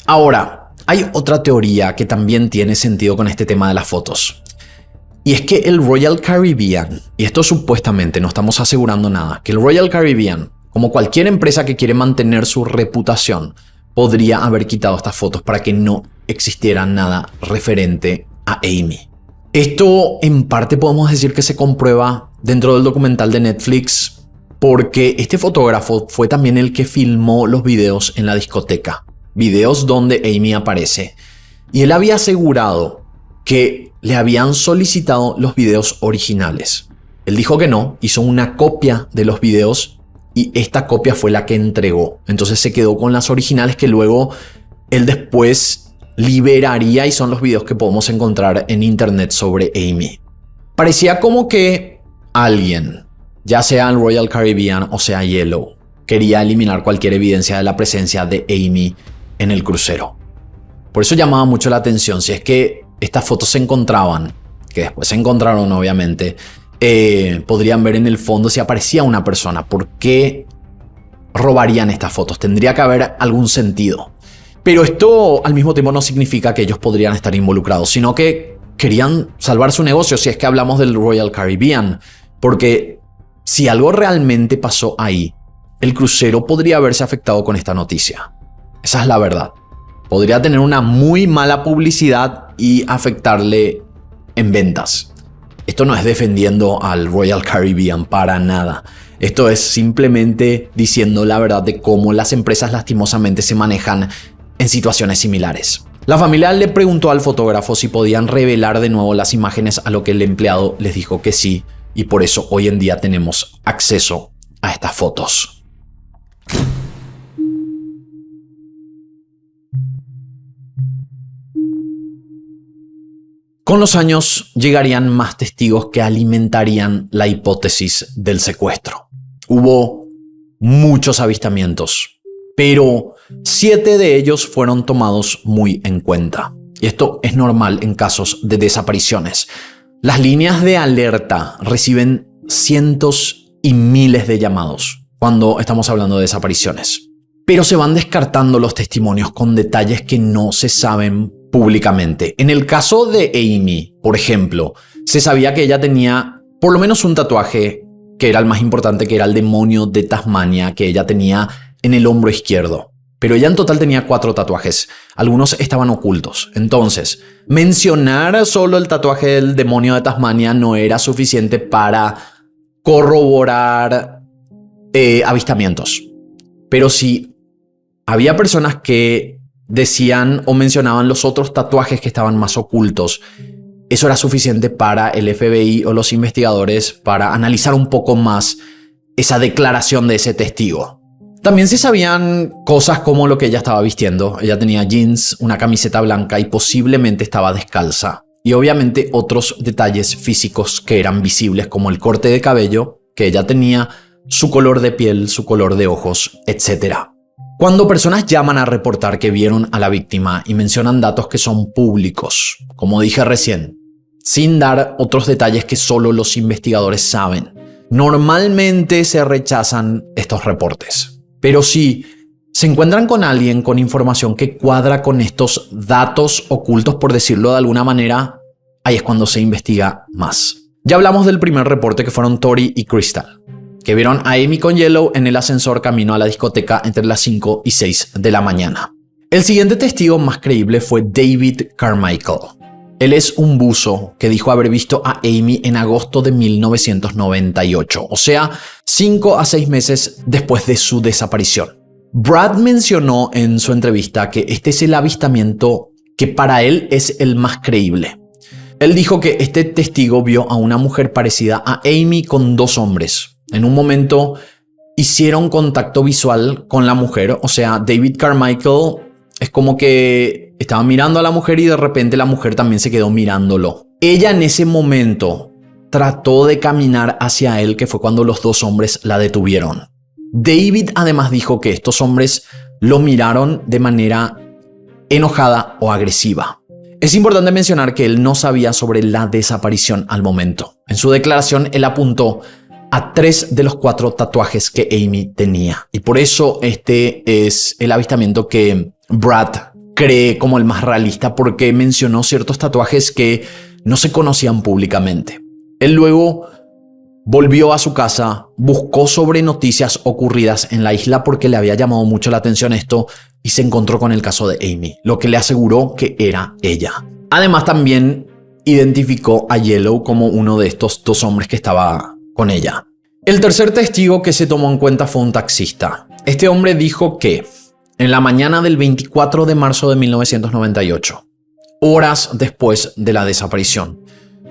Ahora, hay otra teoría que también tiene sentido con este tema de las fotos. Y es que el Royal Caribbean, y esto supuestamente no estamos asegurando nada, que el Royal Caribbean, como cualquier empresa que quiere mantener su reputación, podría haber quitado estas fotos para que no existiera nada referente a Amy. Esto en parte podemos decir que se comprueba dentro del documental de Netflix, porque este fotógrafo fue también el que filmó los videos en la discoteca. Videos donde Amy aparece. Y él había asegurado que le habían solicitado los videos originales. Él dijo que no, hizo una copia de los videos y esta copia fue la que entregó. Entonces se quedó con las originales que luego él después liberaría y son los videos que podemos encontrar en internet sobre Amy. Parecía como que alguien, ya sea el Royal Caribbean o sea Yellow, quería eliminar cualquier evidencia de la presencia de Amy en el crucero. Por eso llamaba mucho la atención si es que estas fotos se encontraban, que después se encontraron obviamente, podrían ver en el fondo si aparecía una persona. ¿Por qué robarían estas fotos? Tendría que haber algún sentido. Pero esto al mismo tiempo no significa que ellos podrían estar involucrados, sino que querían salvar su negocio si es que hablamos del Royal Caribbean. Porque si algo realmente pasó ahí, el crucero podría haberse afectado con esta noticia. Esa es la verdad. Podría tener una muy mala publicidad y afectarle en ventas. Esto no es defendiendo al Royal Caribbean para nada. Esto es simplemente diciendo la verdad de cómo las empresas lastimosamente se manejan en situaciones similares. La familia le preguntó al fotógrafo si podían revelar de nuevo las imágenes, a lo que el empleado les dijo que sí, y por eso hoy en día tenemos acceso a estas fotos. Con los años llegarían más testigos que alimentarían la hipótesis del secuestro. Hubo muchos avistamientos, pero 7 de ellos fueron tomados muy en cuenta. Y esto es normal en casos de desapariciones. Las líneas de alerta reciben cientos y miles de llamados cuando estamos hablando de desapariciones. Pero se van descartando los testimonios con detalles que no se saben públicamente. En el caso de Amy, por ejemplo, se sabía que ella tenía por lo menos un tatuaje que era el más importante, que era el demonio de Tasmania, que ella tenía en el hombro izquierdo. Pero ella en total tenía 4 tatuajes. Algunos estaban ocultos. Entonces, mencionar solo el tatuaje del demonio de Tasmania no era suficiente para corroborar avistamientos. Pero si había personas que decían o mencionaban los otros tatuajes que estaban más ocultos, eso era suficiente para el FBI o los investigadores para analizar un poco más esa declaración de ese testigo. También se sabían cosas como lo que ella estaba vistiendo. Ella tenía jeans, una camiseta blanca y posiblemente estaba descalza. Y obviamente otros detalles físicos que eran visibles, como el corte de cabello que ella tenía, su color de piel, su color de ojos, etc. Cuando personas llaman a reportar que vieron a la víctima y mencionan datos que son públicos, como dije recién, sin dar otros detalles que solo los investigadores saben, normalmente se rechazan estos reportes. Pero si se encuentran con alguien con información que cuadra con estos datos ocultos, por decirlo de alguna manera, ahí es cuando se investiga más. Ya hablamos del primer reporte, que fueron Tori y Crystal, que vieron a Amy con Yellow en el ascensor camino a la discoteca entre las 5 y 6 de la mañana. El siguiente testigo más creíble fue David Carmichael. Él es un buzo que dijo haber visto a Amy en agosto de 1998, o sea, 5 a 6 meses después de su desaparición. Brad mencionó en su entrevista que este es el avistamiento que para él es el más creíble. Él dijo que este testigo vio a una mujer parecida a Amy con 2 hombres. En un momento hicieron contacto visual con la mujer, o sea, David Carmichael es como que estaba mirando a la mujer y de repente la mujer también se quedó mirándolo. Ella en ese momento trató de caminar hacia él, que fue cuando los 2 hombres la detuvieron. David además dijo que estos hombres lo miraron de manera enojada o agresiva. Es importante mencionar que él no sabía sobre la desaparición al momento. En su declaración él apuntó a 3 de los 4 tatuajes que Amy tenía. Y por eso este es el avistamiento que Brad cree como el más realista, porque mencionó ciertos tatuajes que no se conocían públicamente. Él luego volvió a su casa, buscó sobre noticias ocurridas en la isla porque le había llamado mucho la atención esto y se encontró con el caso de Amy, lo que le aseguró que era ella. Además también identificó a Yellow como uno de estos 2 hombres que estaba con ella. El tercer testigo que se tomó en cuenta fue un taxista. Este hombre dijo que en la mañana del 24 de marzo de 1998, horas después de la desaparición,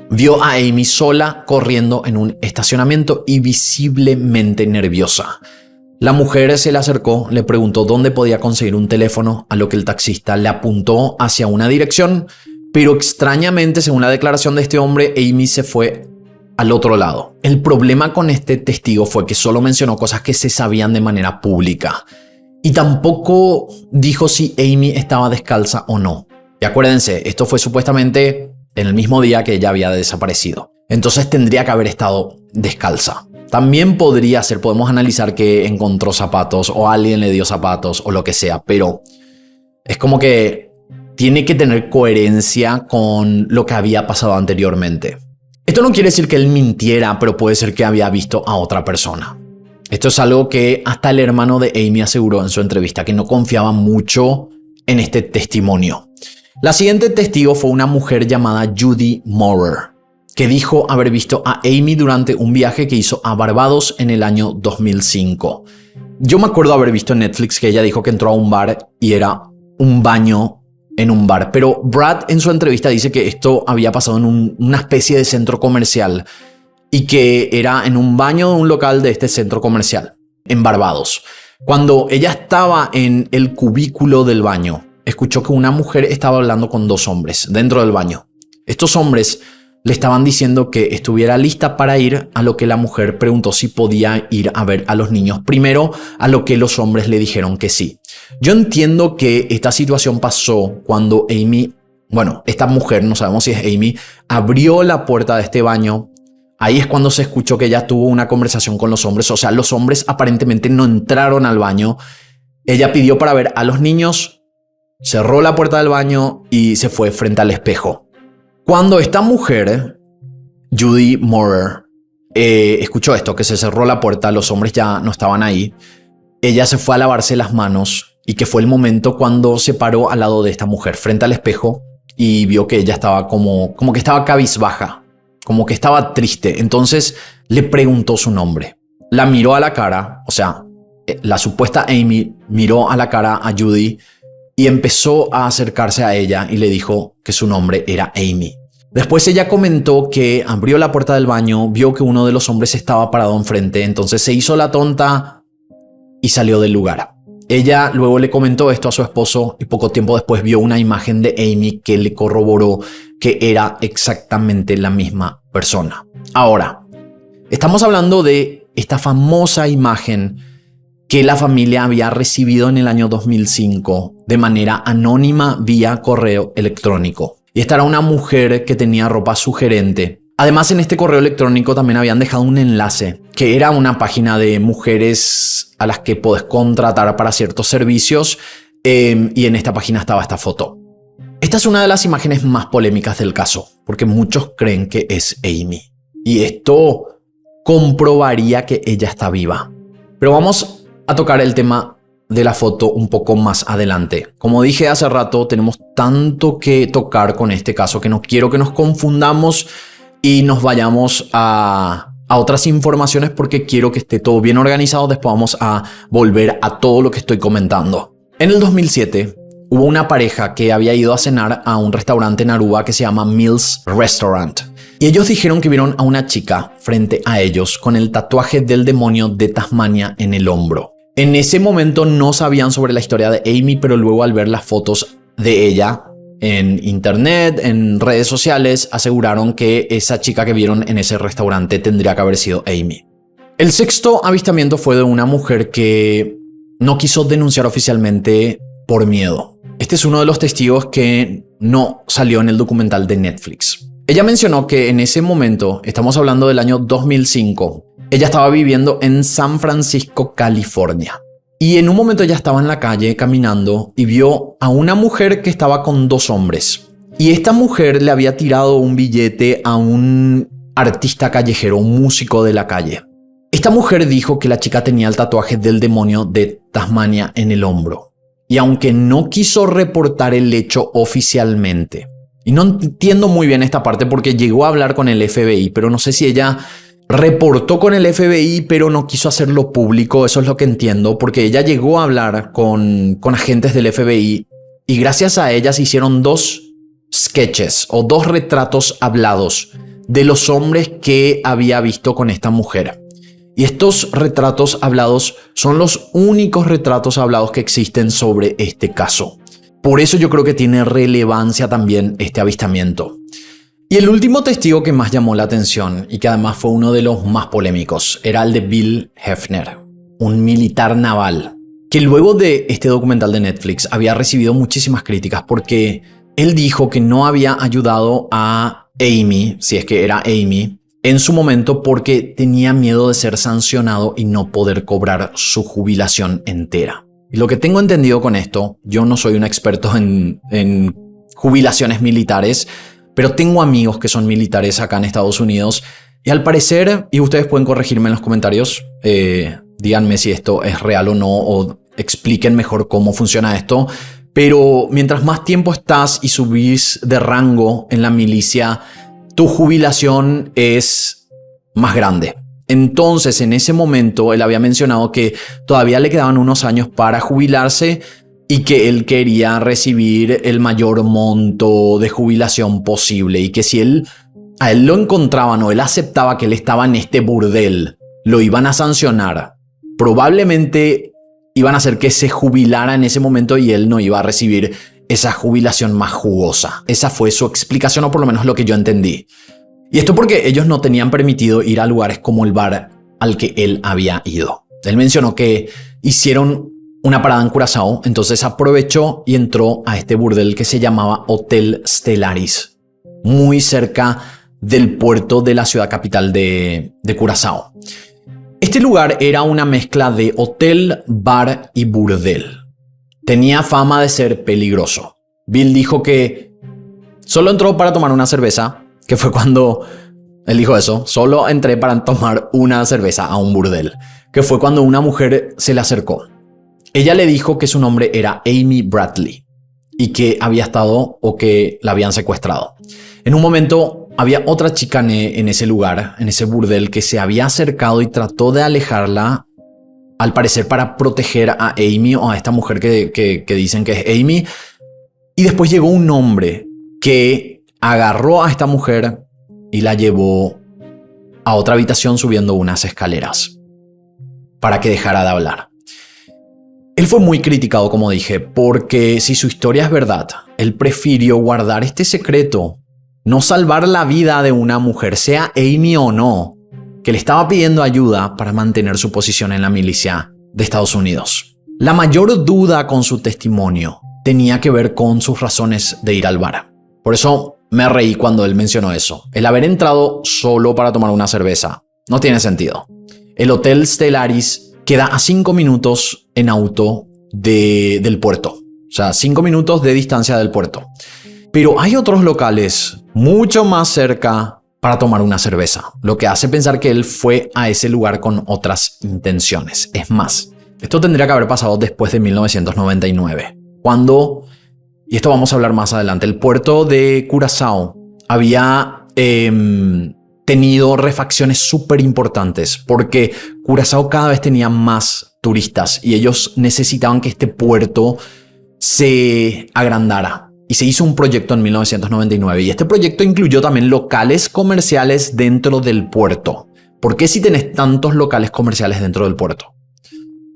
vio a Amy sola corriendo en un estacionamiento y visiblemente nerviosa. La mujer se le acercó, le preguntó dónde podía conseguir un teléfono, a lo que el taxista le apuntó hacia una dirección, pero extrañamente, según la declaración de este hombre, Amy se fue al otro lado. El problema con este testigo fue que solo mencionó cosas que se sabían de manera pública y tampoco dijo si Amy estaba descalza o no. Y acuérdense, esto fue supuestamente en el mismo día que ella había desaparecido. Entonces tendría que haber estado descalza. También podría ser, podemos analizar que encontró zapatos o alguien le dio zapatos o lo que sea, pero es como que tiene que tener coherencia con lo que había pasado anteriormente. Esto no quiere decir que él mintiera, pero puede ser que había visto a otra persona. Esto es algo que hasta el hermano de Amy aseguró en su entrevista, que no confiaba mucho en este testimonio. La siguiente testigo fue una mujer llamada Judy Maurer, que dijo haber visto a Amy durante un viaje que hizo a Barbados en el año 2005. Yo me acuerdo haber visto en Netflix que ella dijo que entró a un bar y era un baño en un bar, pero Brad en su entrevista dice que esto había pasado en una especie de centro comercial y que era en un baño de un local de este centro comercial en Barbados. Cuando ella estaba en el cubículo del baño, escuchó que una mujer estaba hablando con 2 hombres dentro del baño. Estos hombres le estaban diciendo que estuviera lista para ir, a lo que la mujer preguntó si podía ir a ver a los niños primero, a lo que los hombres le dijeron que sí. Yo entiendo que esta situación pasó cuando Amy, esta mujer, no sabemos si es Amy, abrió la puerta de este baño. Ahí es cuando se escuchó que ella tuvo una conversación con los hombres. O sea, los hombres aparentemente no entraron al baño. Ella pidió para ver a los niños, cerró la puerta del baño y se fue frente al espejo. Cuando esta mujer, Judy Morer, escuchó esto, que se cerró la puerta, los hombres ya no estaban ahí, ella se fue a lavarse las manos y que fue el momento cuando se paró al lado de esta mujer, frente al espejo, y vio que ella estaba como que estaba cabizbaja, como que estaba triste. Entonces le preguntó su nombre. La miró a la cara, o sea, la supuesta Amy miró a la cara a Judy y empezó a acercarse a ella y le dijo que su nombre era Amy. Después ella comentó que abrió la puerta del baño, vio que uno de los hombres estaba parado enfrente, entonces se hizo la tonta y salió del lugar. Ella luego le comentó esto a su esposo y poco tiempo después vio una imagen de Amy que le corroboró que era exactamente la misma persona. Ahora, estamos hablando de esta famosa imagen que la familia había recibido en el año 2005 de manera anónima vía correo electrónico. Y esta era una mujer que tenía ropa sugerente. Además, en este correo electrónico también habían dejado un enlace, que era una página de mujeres a las que podés contratar para ciertos servicios, y en esta página estaba esta foto. Esta es una de las imágenes más polémicas del caso, porque muchos creen que es Amy. Y esto comprobaría que ella está viva. Pero vamos a tocar el tema de la foto un poco más adelante. Como dije hace rato, tenemos tanto que tocar con este caso que no quiero que nos confundamos y nos vayamos a otras informaciones, porque quiero que esté todo bien organizado. Después vamos a volver a todo lo que estoy comentando. En el 2007 hubo una pareja que había ido a cenar a un restaurante en Aruba que se llama Mills Restaurant. Y ellos dijeron que vieron a una chica frente a ellos con el tatuaje del demonio de Tasmania en el hombro. En ese momento no sabían sobre la historia de Amy, pero luego al ver las fotos de ella en internet, en redes sociales, aseguraron que esa chica que vieron en ese restaurante tendría que haber sido Amy. El sexto avistamiento fue de una mujer que no quiso denunciar oficialmente por miedo. Este es uno de los testigos que no salió en el documental de Netflix. Ella mencionó que en ese momento, estamos hablando del año 2005, ella estaba viviendo en San Francisco, California. Y en un momento ella estaba en la calle caminando y vio a una mujer que estaba con dos hombres. Y esta mujer le había tirado un billete a un artista callejero, un músico de la calle. Esta mujer dijo que la chica tenía el tatuaje del demonio de Tasmania en el hombro. Y aunque no quiso reportar el hecho oficialmente, y no entiendo muy bien esta parte porque llegó a hablar con el FBI, pero no sé si ella reportó con el FBI pero no quiso hacerlo público. Eso es lo que entiendo, porque ella llegó a hablar con agentes del FBI y gracias a ella se hicieron dos sketches o dos retratos hablados de los hombres que había visto con esta mujer. Y estos retratos hablados son los únicos retratos hablados que existen sobre este caso. Por eso yo creo que tiene relevancia también este avistamiento. Y el último testigo que más llamó la atención y que además fue uno de los más polémicos era el de Bill Hefner, un militar naval, que luego de este documental de Netflix había recibido muchísimas críticas porque él dijo que no había ayudado a Amy, si es que era Amy, en su momento porque tenía miedo de ser sancionado y no poder cobrar su jubilación entera. Y lo que tengo entendido con esto, yo no soy un experto en jubilaciones militares, pero tengo amigos que son militares acá en Estados Unidos y al parecer, y ustedes pueden corregirme en los comentarios, díganme si esto es real o no, o expliquen mejor cómo funciona esto, pero mientras más tiempo estás y subís de rango en la milicia, tu jubilación es más grande. Entonces, en ese momento, él había mencionado que todavía le quedaban unos años para jubilarse y que él quería recibir el mayor monto de jubilación posible y que si a él lo encontraban o él aceptaba que él estaba en este burdel, lo iban a sancionar. Probablemente iban a hacer que se jubilara en ese momento y él no iba a recibir esa jubilación más jugosa. Esa fue su explicación, o por lo menos lo que yo entendí. Y esto porque ellos no tenían permitido ir a lugares como el bar al que él había ido. Él mencionó que hicieron una parada en Curazao, entonces aprovechó y entró a este burdel que se llamaba Hotel Stellaris, muy cerca del puerto de la ciudad capital de Curazao. Este lugar era una mezcla de hotel, bar y burdel. Tenía fama de ser peligroso. Bill dijo que solo entró para tomar una cerveza, que fue cuando él dijo eso, solo entré para tomar una cerveza a un burdel, que fue cuando una mujer se le acercó. Ella le dijo que su nombre era Amy Bradley y que había estado o que la habían secuestrado. En un momento había otra chica en ese lugar, en ese burdel, que se había acercado y trató de alejarla, al parecer para proteger a Amy o a esta mujer que dicen que es Amy. Y después llegó un hombre que agarró a esta mujer y la llevó a otra habitación subiendo unas escaleras para que dejara de hablar. Él fue muy criticado, como dije, porque si su historia es verdad, él prefirió guardar este secreto, no salvar la vida de una mujer, sea Amy o no, que le estaba pidiendo ayuda para mantener su posición en la milicia de Estados Unidos. La mayor duda con su testimonio tenía que ver con sus razones de ir al bar. Por eso me reí cuando él mencionó eso. El haber entrado solo para tomar una cerveza no tiene sentido. El Hotel Stellaris queda a 5 minutos en auto del puerto. O sea, 5 minutos de distancia del puerto. Pero hay otros locales mucho más cerca para tomar una cerveza, lo que hace pensar que él fue a ese lugar con otras intenciones. Es más, esto tendría que haber pasado después de 1999, cuando, y esto vamos a hablar más adelante, el puerto de Curazao había tenido refacciones súper importantes porque Curazao cada vez tenía más turistas y ellos necesitaban que este puerto se agrandara. Y se hizo un proyecto en 1999 y este proyecto incluyó también locales comerciales dentro del puerto. ¿Por qué si tenés tantos locales comerciales dentro del puerto?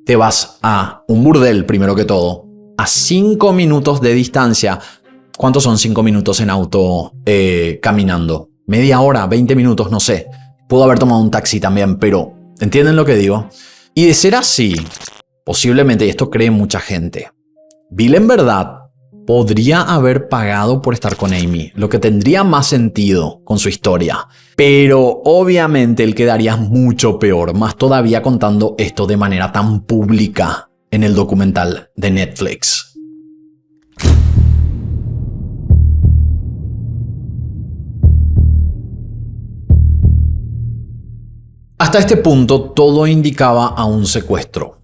Te vas a un burdel, primero que todo, a 5 minutos de distancia. ¿Cuántos son 5 minutos en auto caminando? Media hora, 20 minutos, no sé. Puedo haber tomado un taxi también, pero ¿entienden lo que digo? Y de ser así, posiblemente, y esto cree mucha gente, Bill en verdad podría haber pagado por estar con Amy, lo que tendría más sentido con su historia. Pero obviamente él quedaría mucho peor, más todavía contando esto de manera tan pública en el documental de Netflix. Hasta este punto todo indicaba a un secuestro.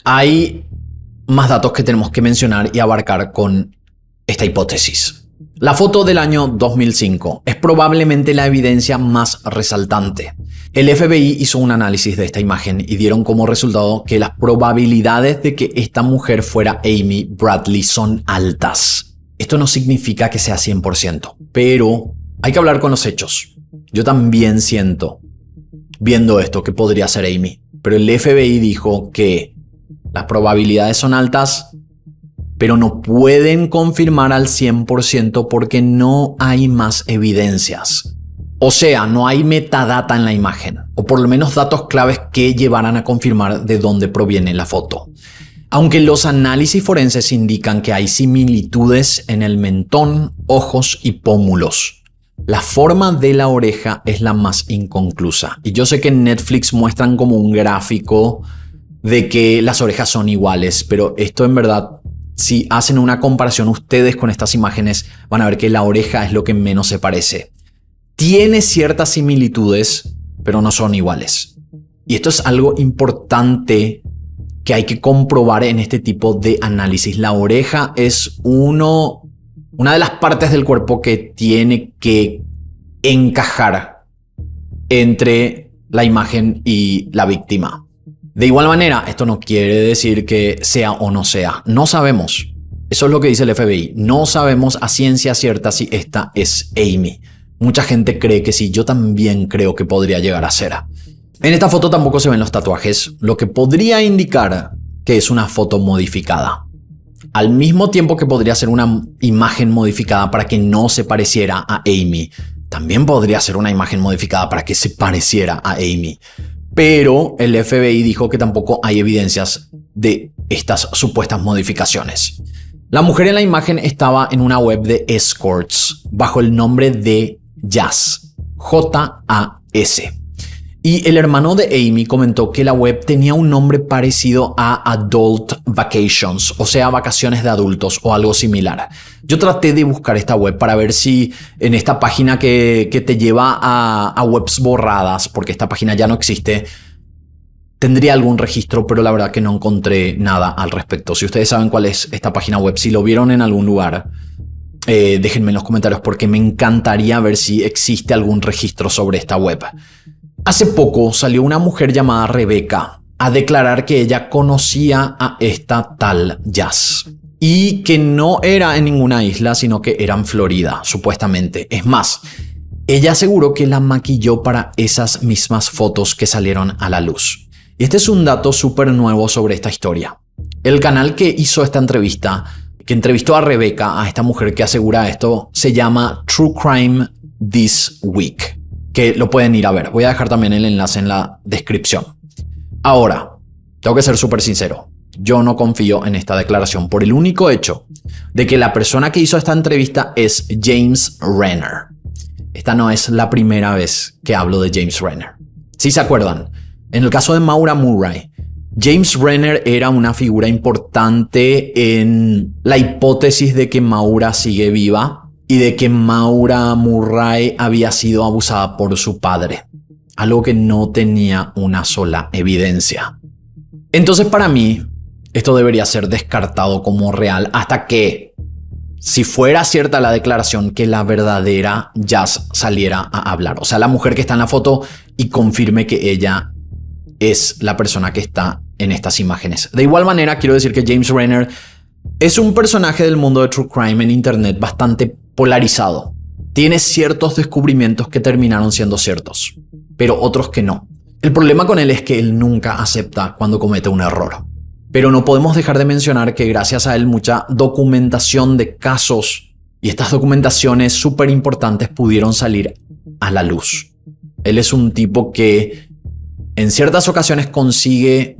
Hay más datos que tenemos que mencionar y abarcar con esta hipótesis. La foto del año 2005 es probablemente la evidencia más resaltante. El FBI hizo un análisis de esta imagen y dieron como resultado que las probabilidades de que esta mujer fuera Amy Bradley son altas. Esto no significa que sea 100%, pero hay que hablar con los hechos. Yo también siento, viendo esto, que podría ser Amy, pero el FBI dijo que las probabilidades son altas, pero no pueden confirmar al 100% porque no hay más evidencias. O sea, no hay metadata en la imagen, o por lo menos datos claves que llevaran a confirmar de dónde proviene la foto. Aunque los análisis forenses indican que hay similitudes en el mentón, ojos y pómulos, la forma de la oreja es la más inconclusa. Y yo sé que en Netflix muestran como un gráfico de que las orejas son iguales, pero esto en verdad, si hacen una comparación ustedes con estas imágenes, van a ver que la oreja es lo que menos se parece. Tiene ciertas similitudes, pero no son iguales. Y esto es algo importante que hay que comprobar en este tipo de análisis. La oreja es una de las partes del cuerpo que tiene que encajar entre la imagen y la víctima. De igual manera, esto no quiere decir que sea o no sea. No sabemos. Eso es lo que dice el FBI. No sabemos a ciencia cierta si esta es Amy. Mucha gente cree que sí. Yo también creo que podría llegar a ser. En esta foto tampoco se ven los tatuajes, lo que podría indicar que es una foto modificada. Al mismo tiempo que podría ser una imagen modificada para que no se pareciera a Amy, también podría ser una imagen modificada para que se pareciera a Amy. Pero el FBI dijo que tampoco hay evidencias de estas supuestas modificaciones. La mujer en la imagen estaba en una web de escorts bajo el nombre de Jas, J-A-S. Y el hermano de Amy comentó que la web tenía un nombre parecido a Adult Vacations, o sea, vacaciones de adultos o algo similar. Yo traté de buscar esta web para ver si en esta página que te lleva a webs borradas, porque esta página ya no existe, tendría algún registro, pero la verdad que no encontré nada al respecto. Si ustedes saben cuál es esta página web, si lo vieron en algún lugar, déjenme en los comentarios porque me encantaría ver si existe algún registro sobre esta web. Hace poco salió una mujer llamada Rebecca a declarar que ella conocía a esta tal Jas y que no era en ninguna isla, sino que era en Florida, supuestamente. Es más, ella aseguró que la maquilló para esas mismas fotos que salieron a la luz. Y este es un dato súper nuevo sobre esta historia. El canal que hizo esta entrevista, que entrevistó a Rebecca, a esta mujer que asegura esto, se llama True Crime This Week, que lo pueden ir a ver. Voy a dejar también el enlace en la descripción. Ahora, tengo que ser súper sincero. Yo no confío en esta declaración por el único hecho de que la persona que hizo esta entrevista es James Renner. Esta no es la primera vez que hablo de James Renner. Si se acuerdan, en el caso de Maura Murray, James Renner era una figura importante en la hipótesis de que Maura sigue viva y de que Maura Murray había sido abusada por su padre, algo que no tenía una sola evidencia. Entonces, para mí, esto debería ser descartado como real hasta que, si fuera cierta la declaración, que la verdadera Jas saliera a hablar. O sea, la mujer que está en la foto y confirme que ella es la persona que está en estas imágenes. De igual manera, quiero decir que James Renner es un personaje del mundo de True Crime en Internet bastante polarizado. Tiene ciertos descubrimientos que terminaron siendo ciertos, pero otros que no. El problema con él es que él nunca acepta cuando comete un error. Pero no podemos dejar de mencionar que gracias a él mucha documentación de casos y estas documentaciones súper importantes pudieron salir a la luz. Él es un tipo que en ciertas ocasiones consigue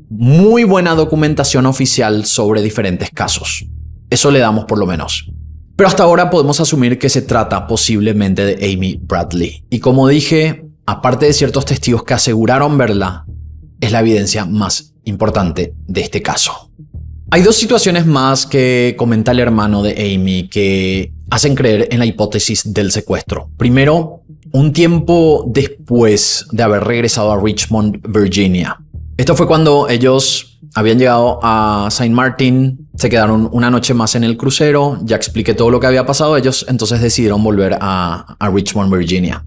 muy buena documentación oficial sobre diferentes casos. Eso le damos por lo menos. Pero hasta ahora podemos asumir que se trata posiblemente de Amy Bradley. Y como dije, aparte de ciertos testigos que aseguraron verla, es la evidencia más importante de este caso. Hay dos situaciones más que comenta el hermano de Amy que hacen creer en la hipótesis del secuestro. Primero, un tiempo después de haber regresado a Richmond, Virginia. Esto fue cuando ellos habían llegado a Saint Martin, se quedaron una noche más en el crucero, ya expliqué todo lo que había pasado, ellos entonces decidieron volver a Richmond, Virginia.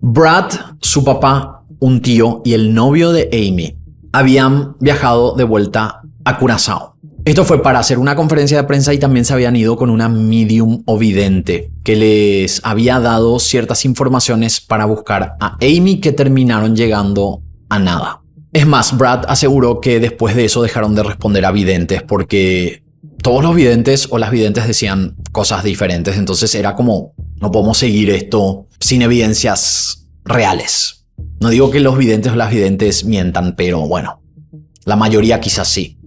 Brad, su papá, un tío y el novio de Amy habían viajado de vuelta a Curazao. Esto fue para hacer una conferencia de prensa y también se habían ido con una medium o vidente que les había dado ciertas informaciones para buscar a Amy que terminaron llegando a nada. Es más, Brad aseguró que después de eso dejaron de responder a videntes porque todos los videntes o las videntes decían cosas diferentes. Entonces era como, no podemos seguir esto sin evidencias reales. No digo que los videntes o las videntes mientan, pero bueno, la mayoría quizás sí.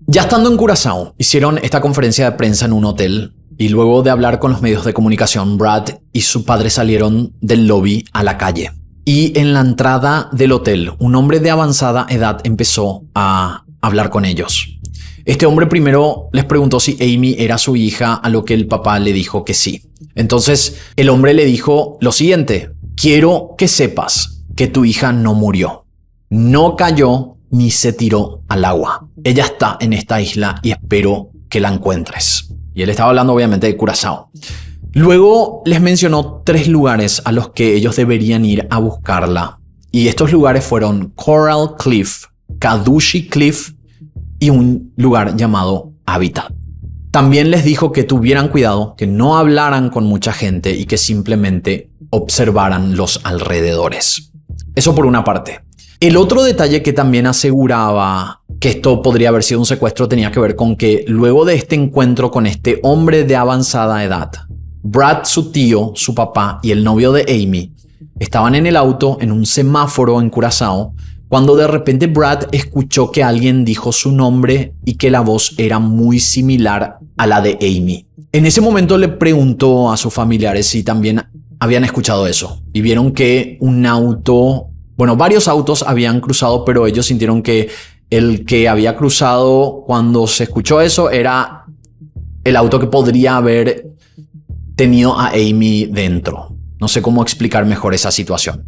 Ya estando en Curazao, hicieron esta conferencia de prensa en un hotel y luego de hablar con los medios de comunicación, Brad y su padre salieron del lobby a la calle. Y en la entrada del hotel, un hombre de avanzada edad empezó a hablar con ellos. Este hombre primero les preguntó si Amy era su hija, a lo que el papá le dijo que sí. Entonces el hombre le dijo lo siguiente: quiero que sepas que tu hija no murió, no cayó ni se tiró al agua. Ella está en esta isla y espero que la encuentres. Y él estaba hablando obviamente de Curazao. Luego les mencionó 3 lugares a los que ellos deberían ir a buscarla. Y estos lugares fueron Coral Cliff, Caducee Cliff y un lugar llamado Habitat. También les dijo que tuvieran cuidado, que no hablaran con mucha gente y que simplemente observaran los alrededores. Eso por una parte. El otro detalle que también aseguraba que esto podría haber sido un secuestro tenía que ver con que luego de este encuentro con este hombre de avanzada edad, Brad, su tío, su papá y el novio de Amy estaban en el auto en un semáforo en Curazao cuando de repente Brad escuchó que alguien dijo su nombre y que la voz era muy similar a la de Amy. En ese momento le preguntó a sus familiares si también habían escuchado eso y vieron que varios autos habían cruzado, pero ellos sintieron que el que había cruzado cuando se escuchó eso era el auto que podría haber tenido a Amy dentro. No sé cómo explicar mejor esa situación.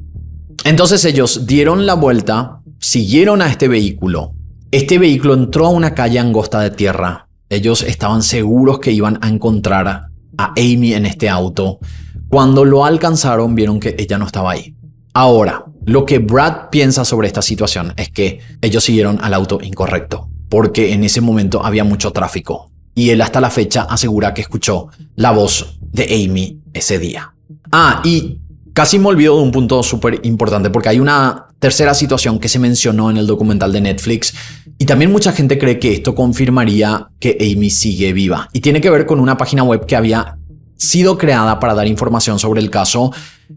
Entonces ellos dieron la vuelta, siguieron a este vehículo. Este vehículo entró a una calle angosta de tierra. Ellos estaban seguros que iban a encontrar a Amy en este auto. Cuando lo alcanzaron, vieron que ella no estaba ahí. Ahora, lo que Brad piensa sobre esta situación es que ellos siguieron al auto incorrecto, porque en ese momento había mucho tráfico. Y él hasta la fecha asegura que escuchó la voz de Amy ese día. Y casi me olvido de un punto súper importante, porque hay una tercera situación que se mencionó en el documental de Netflix y también mucha gente cree que esto confirmaría que Amy sigue viva. Y tiene que ver con una página web que había sido creada para dar información sobre el caso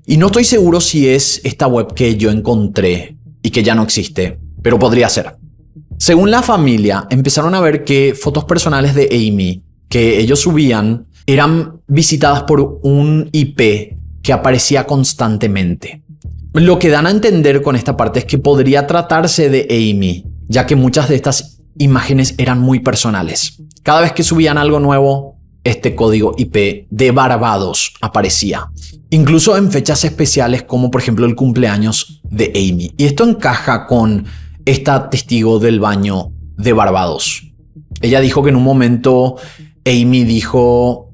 y no estoy seguro si es esta web que yo encontré y que ya no existe, pero podría ser. Según la familia, empezaron a ver que fotos personales de Amy que ellos subían eran visitadas por un IP que aparecía constantemente. Lo que dan a entender con esta parte es que podría tratarse de Amy, ya que muchas de estas imágenes eran muy personales. Cada vez que subían algo nuevo, este código IP de Barbados aparecía. Incluso en fechas especiales como por ejemplo el cumpleaños de Amy. Y esto encaja con esta testigo del baño de Barbados. Ella dijo que en un momento Amy dijo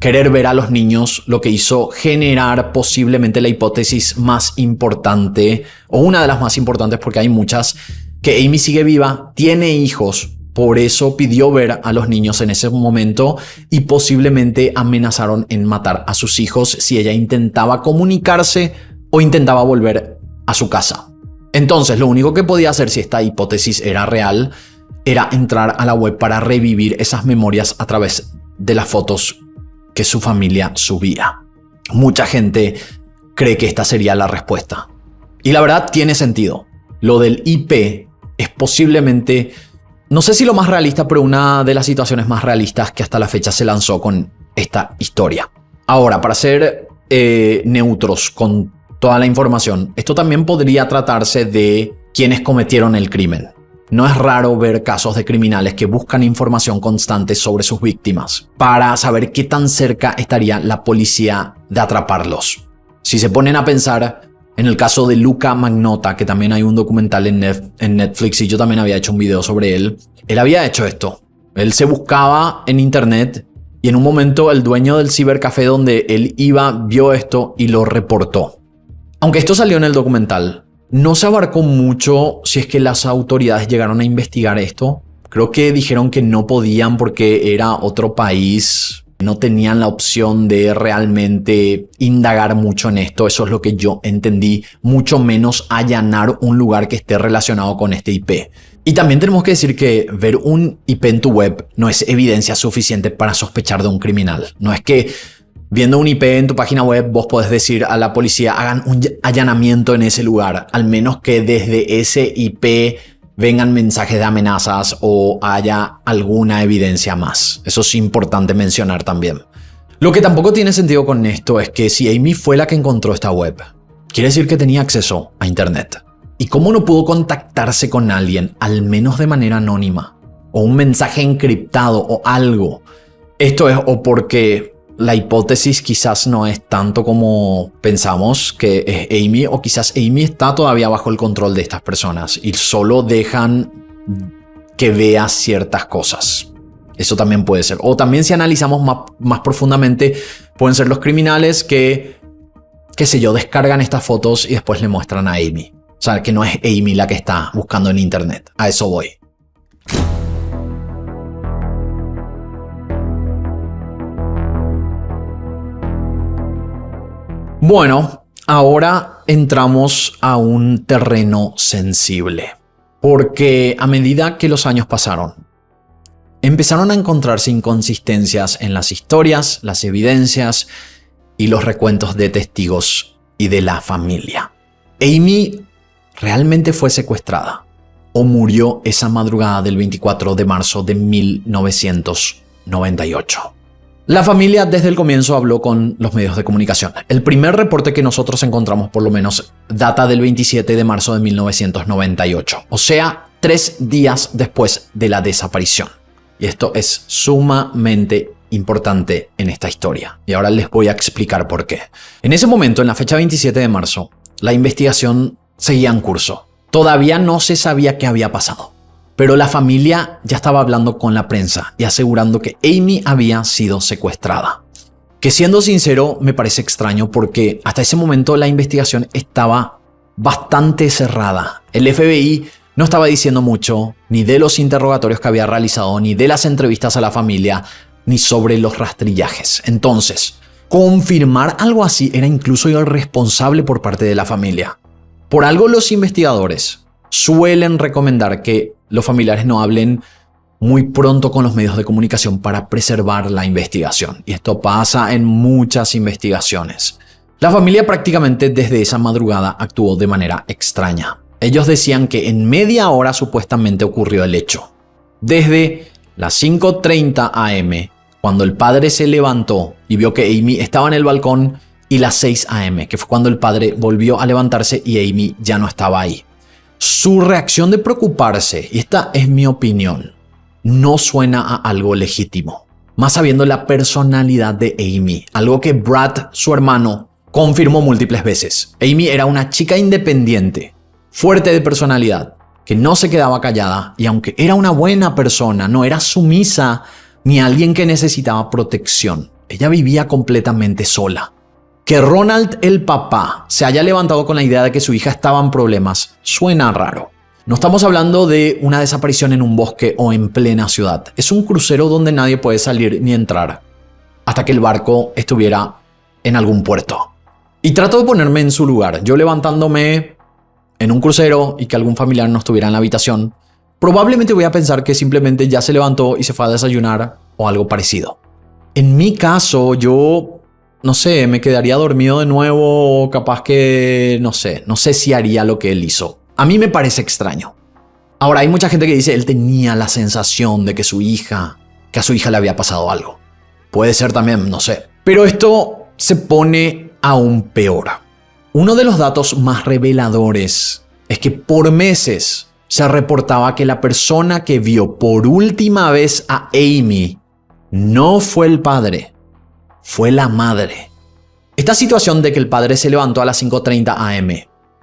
querer ver a los niños, lo que hizo generar posiblemente la hipótesis más importante, o una de las más importantes porque hay muchas, que Amy sigue viva, tiene hijos, por eso pidió ver a los niños en ese momento y posiblemente amenazaron en matar a sus hijos si ella intentaba comunicarse o intentaba volver a su casa. Entonces, lo único que podía hacer si esta hipótesis era real era entrar a la web para revivir esas memorias a través de las fotos que su familia subía. Mucha gente cree que esta sería la respuesta. Y la verdad tiene sentido. Lo del IP es posiblemente, no sé si lo más realista, pero una de las situaciones más realistas que hasta la fecha se lanzó con esta historia. Ahora, para ser neutros con toda la información, esto también podría tratarse de quienes cometieron el crimen. No es raro ver casos de criminales que buscan información constante sobre sus víctimas para saber qué tan cerca estaría la policía de atraparlos. Si se ponen a pensar en el caso de Luca Magnotta, que también hay un documental en Netflix y yo también había hecho un video sobre él, él había hecho esto. Él se buscaba en internet y en un momento el dueño del cibercafé donde él iba vio esto y lo reportó. Aunque esto salió en el documental, no se abarcó mucho si es que las autoridades llegaron a investigar esto. Creo que dijeron que no podían porque era otro país. No tenían la opción de realmente indagar mucho en esto. Eso es lo que yo entendí. Mucho menos allanar un lugar que esté relacionado con este IP. Y también tenemos que decir que ver un IP en tu web no es evidencia suficiente para sospechar de un criminal. No es que viendo un IP en tu página web, vos podés decir a la policía, hagan un allanamiento en ese lugar, al menos que desde ese IP vengan mensajes de amenazas o haya alguna evidencia más. Eso es importante mencionar también. Lo que tampoco tiene sentido con esto es que si Amy fue la que encontró esta web, quiere decir que tenía acceso a internet. ¿Y cómo no pudo contactarse con alguien, al menos de manera anónima? O un mensaje encriptado o algo. Esto es o porque la hipótesis quizás no es tanto como pensamos que es Amy, o quizás Amy está todavía bajo el control de estas personas y solo dejan que vea ciertas cosas. Eso también puede ser. O también si analizamos más profundamente, pueden ser los criminales que, qué sé yo, descargan estas fotos y después le muestran a Amy. O sea, que no es Amy la que está buscando en internet. A eso voy. Bueno, ahora entramos a un terreno sensible. Porque a medida que los años pasaron, empezaron a encontrarse inconsistencias en las historias, las evidencias y los recuentos de testigos y de la familia. Amy realmente fue secuestrada o murió esa madrugada del 24 de marzo de 1998. La familia desde el comienzo habló con los medios de comunicación. El primer reporte que nosotros encontramos, por lo menos, data del 27 de marzo de 1998, o sea, 3 días después de la desaparición. Y esto es sumamente importante en esta historia. Y ahora les voy a explicar por qué. En ese momento, en la fecha 27 de marzo, la investigación seguía en curso. Todavía no se sabía qué había pasado. Pero la familia ya estaba hablando con la prensa y asegurando que Amy había sido secuestrada. Que siendo sincero, me parece extraño porque hasta ese momento la investigación estaba bastante cerrada. El FBI no estaba diciendo mucho, ni de los interrogatorios que había realizado, ni de las entrevistas a la familia, ni sobre los rastrillajes. Entonces, confirmar algo así era incluso irresponsable por parte de la familia. Por algo los investigadores suelen recomendar que los familiares no hablen muy pronto con los medios de comunicación para preservar la investigación. Y esto pasa en muchas investigaciones. La familia prácticamente desde esa madrugada actuó de manera extraña. Ellos decían que en media hora supuestamente ocurrió el hecho. Desde las 5:30 am, cuando el padre se levantó y vio que Amy estaba en el balcón, y las 6 am, que fue cuando el padre volvió a levantarse y Amy ya no estaba ahí. Su reacción de preocuparse, y esta es mi opinión, no suena a algo legítimo. Más sabiendo la personalidad de Amy, algo que Brad, su hermano, confirmó múltiples veces. Amy era una chica independiente, fuerte de personalidad, que no se quedaba callada y aunque era una buena persona, no era sumisa ni alguien que necesitaba protección. Ella vivía completamente sola. Que Ronald, el papá, se haya levantado con la idea de que su hija estaba en problemas suena raro. No estamos hablando de una desaparición en un bosque o en plena ciudad. Es un crucero donde nadie puede salir ni entrar hasta que el barco estuviera en algún puerto. Y trato de ponerme en su lugar. Yo levantándome en un crucero y que algún familiar no estuviera en la habitación, probablemente voy a pensar que simplemente ya se levantó y se fue a desayunar o algo parecido. En mi caso, yo no sé, me quedaría dormido de nuevo o capaz que, no sé si haría lo que él hizo. A mí me parece extraño. Ahora, hay mucha gente que dice él tenía la sensación de que a su hija le había pasado algo. Puede ser también, no sé. Pero esto se pone aún peor. Uno de los datos más reveladores es que por meses se reportaba que la persona que vio por última vez a Amy no fue el padre, fue la madre. Esta situación de que el padre se levantó a las 5:30 am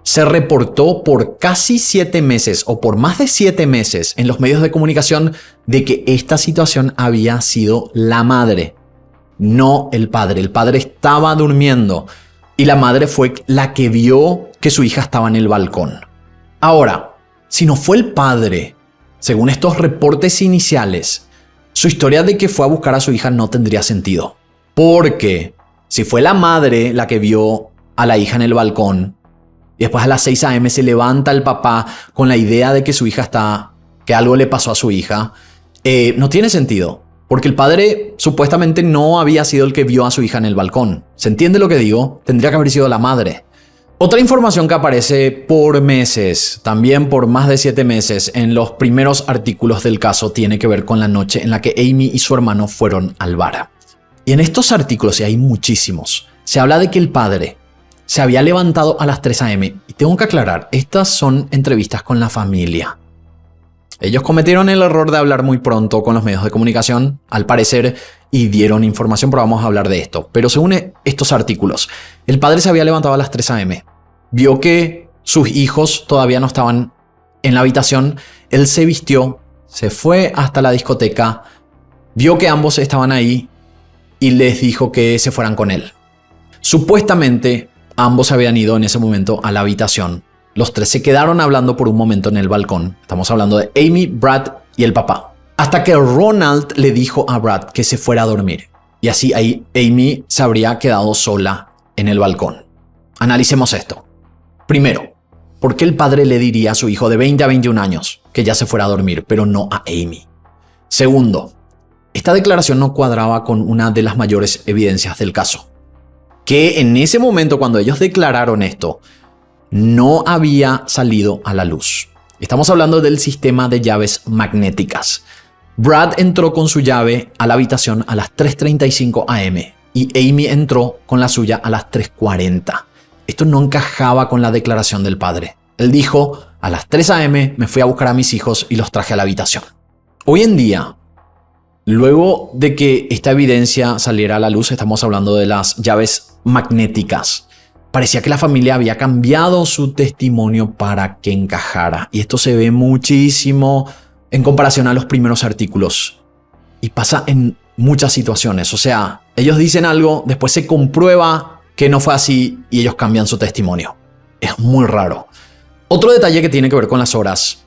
se reportó por casi 7 meses o por más de 7 meses en los medios de comunicación de que esta situación había sido la madre, no el padre. El padre estaba durmiendo y la madre fue la que vio que su hija estaba en el balcón. Ahora, si no fue el padre, según estos reportes iniciales, su historia de que fue a buscar a su hija no tendría sentido. Porque si fue la madre la que vio a la hija en el balcón y después a las 6 am se levanta el papá con la idea de que su hija que algo le pasó a su hija, no tiene sentido. Porque el padre supuestamente no había sido el que vio a su hija en el balcón. ¿Se entiende lo que digo? Tendría que haber sido la madre. Otra información que aparece por meses, también por más de 7 meses, en los primeros artículos del caso tiene que ver con la noche en la que Amy y su hermano fueron al bar. Y en estos artículos, y hay muchísimos, se habla de que el padre se había levantado a las 3 am. Y tengo que aclarar, estas son entrevistas con la familia. Ellos cometieron el error de hablar muy pronto con los medios de comunicación, al parecer, y dieron información, pero vamos a hablar de esto. Pero según estos artículos, el padre se había levantado a las 3 am. Vio que sus hijos todavía no estaban en la habitación. Él se vistió, se fue hasta la discoteca, vio que ambos estaban ahí y les dijo que se fueran con él. Supuestamente, ambos habían ido en ese momento a la habitación. Los tres se quedaron hablando por un momento en el balcón. Estamos hablando de Amy, Brad y el papá. Hasta que Ronald le dijo a Brad que se fuera a dormir. Y así ahí Amy se habría quedado sola en el balcón. Analicemos esto. Primero, ¿Por qué el padre le diría a su hijo de 20 a 21 años que ya se fuera a dormir, pero no a Amy? Segundo, esta declaración no cuadraba con una de las mayores evidencias del caso, que en ese momento cuando ellos declararon esto, no había salido a la luz. Estamos hablando del sistema de llaves magnéticas. Brad entró con su llave a la habitación a las 3:35 am y Amy entró con la suya a las 3:40. Esto no encajaba con la declaración del padre. Él dijo, a las 3 am me fui a buscar a mis hijos y los traje a la habitación. Hoy en día, luego de que esta evidencia saliera a la luz, estamos hablando de las llaves magnéticas. Parecía que la familia había cambiado su testimonio para que encajara. Y esto se ve muchísimo en comparación a los primeros artículos. Y pasa en muchas situaciones. O sea, ellos dicen algo, después se comprueba que no fue así y ellos cambian su testimonio. Es muy raro. Otro detalle que tiene que ver con las horas.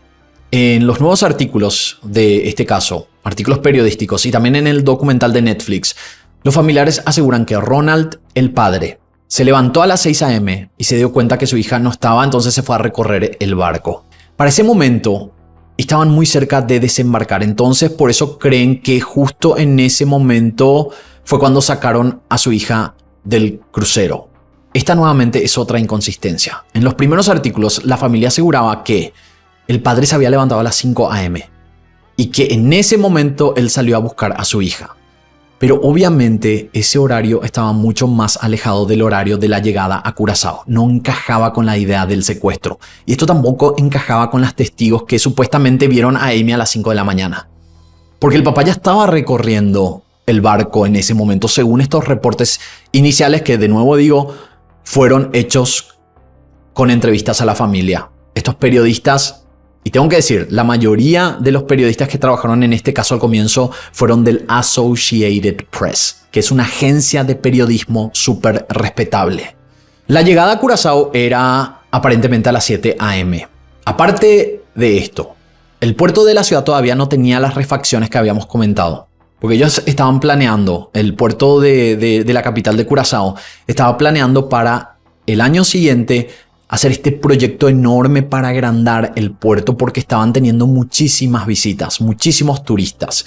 En los nuevos artículos de este caso, artículos periodísticos y también en el documental de Netflix, los familiares aseguran que Ronald, el padre, se levantó a las 6 am y se dio cuenta que su hija no estaba, entonces se fue a recorrer el barco. Para ese momento estaban muy cerca de desembarcar, entonces por eso creen que justo en ese momento fue cuando sacaron a su hija del crucero. Esta nuevamente es otra inconsistencia. En los primeros artículos la familia aseguraba que el padre se había levantado a las 5 am y que en ese momento él salió a buscar a su hija. Pero obviamente ese horario estaba mucho más alejado del horario de la llegada a Curazao. No encajaba con la idea del secuestro. Y esto tampoco encajaba con los testigos que supuestamente vieron a Amy a las 5 de la mañana. Porque el papá ya estaba recorriendo el barco en ese momento, según estos reportes iniciales que, de nuevo digo, fueron hechos con entrevistas a la familia. Estos periodistas, y tengo que decir, la mayoría de los periodistas que trabajaron en este caso al comienzo fueron del Associated Press, que es una agencia de periodismo súper respetable. La llegada a Curazao era aparentemente a las 7 am. Aparte de esto, el puerto de la ciudad todavía no tenía las refacciones que habíamos comentado, porque ellos estaban planeando, el puerto de la capital de Curazao estaba planeando para el año siguiente hacer este proyecto enorme para agrandar el puerto porque estaban teniendo muchísimas visitas, muchísimos turistas.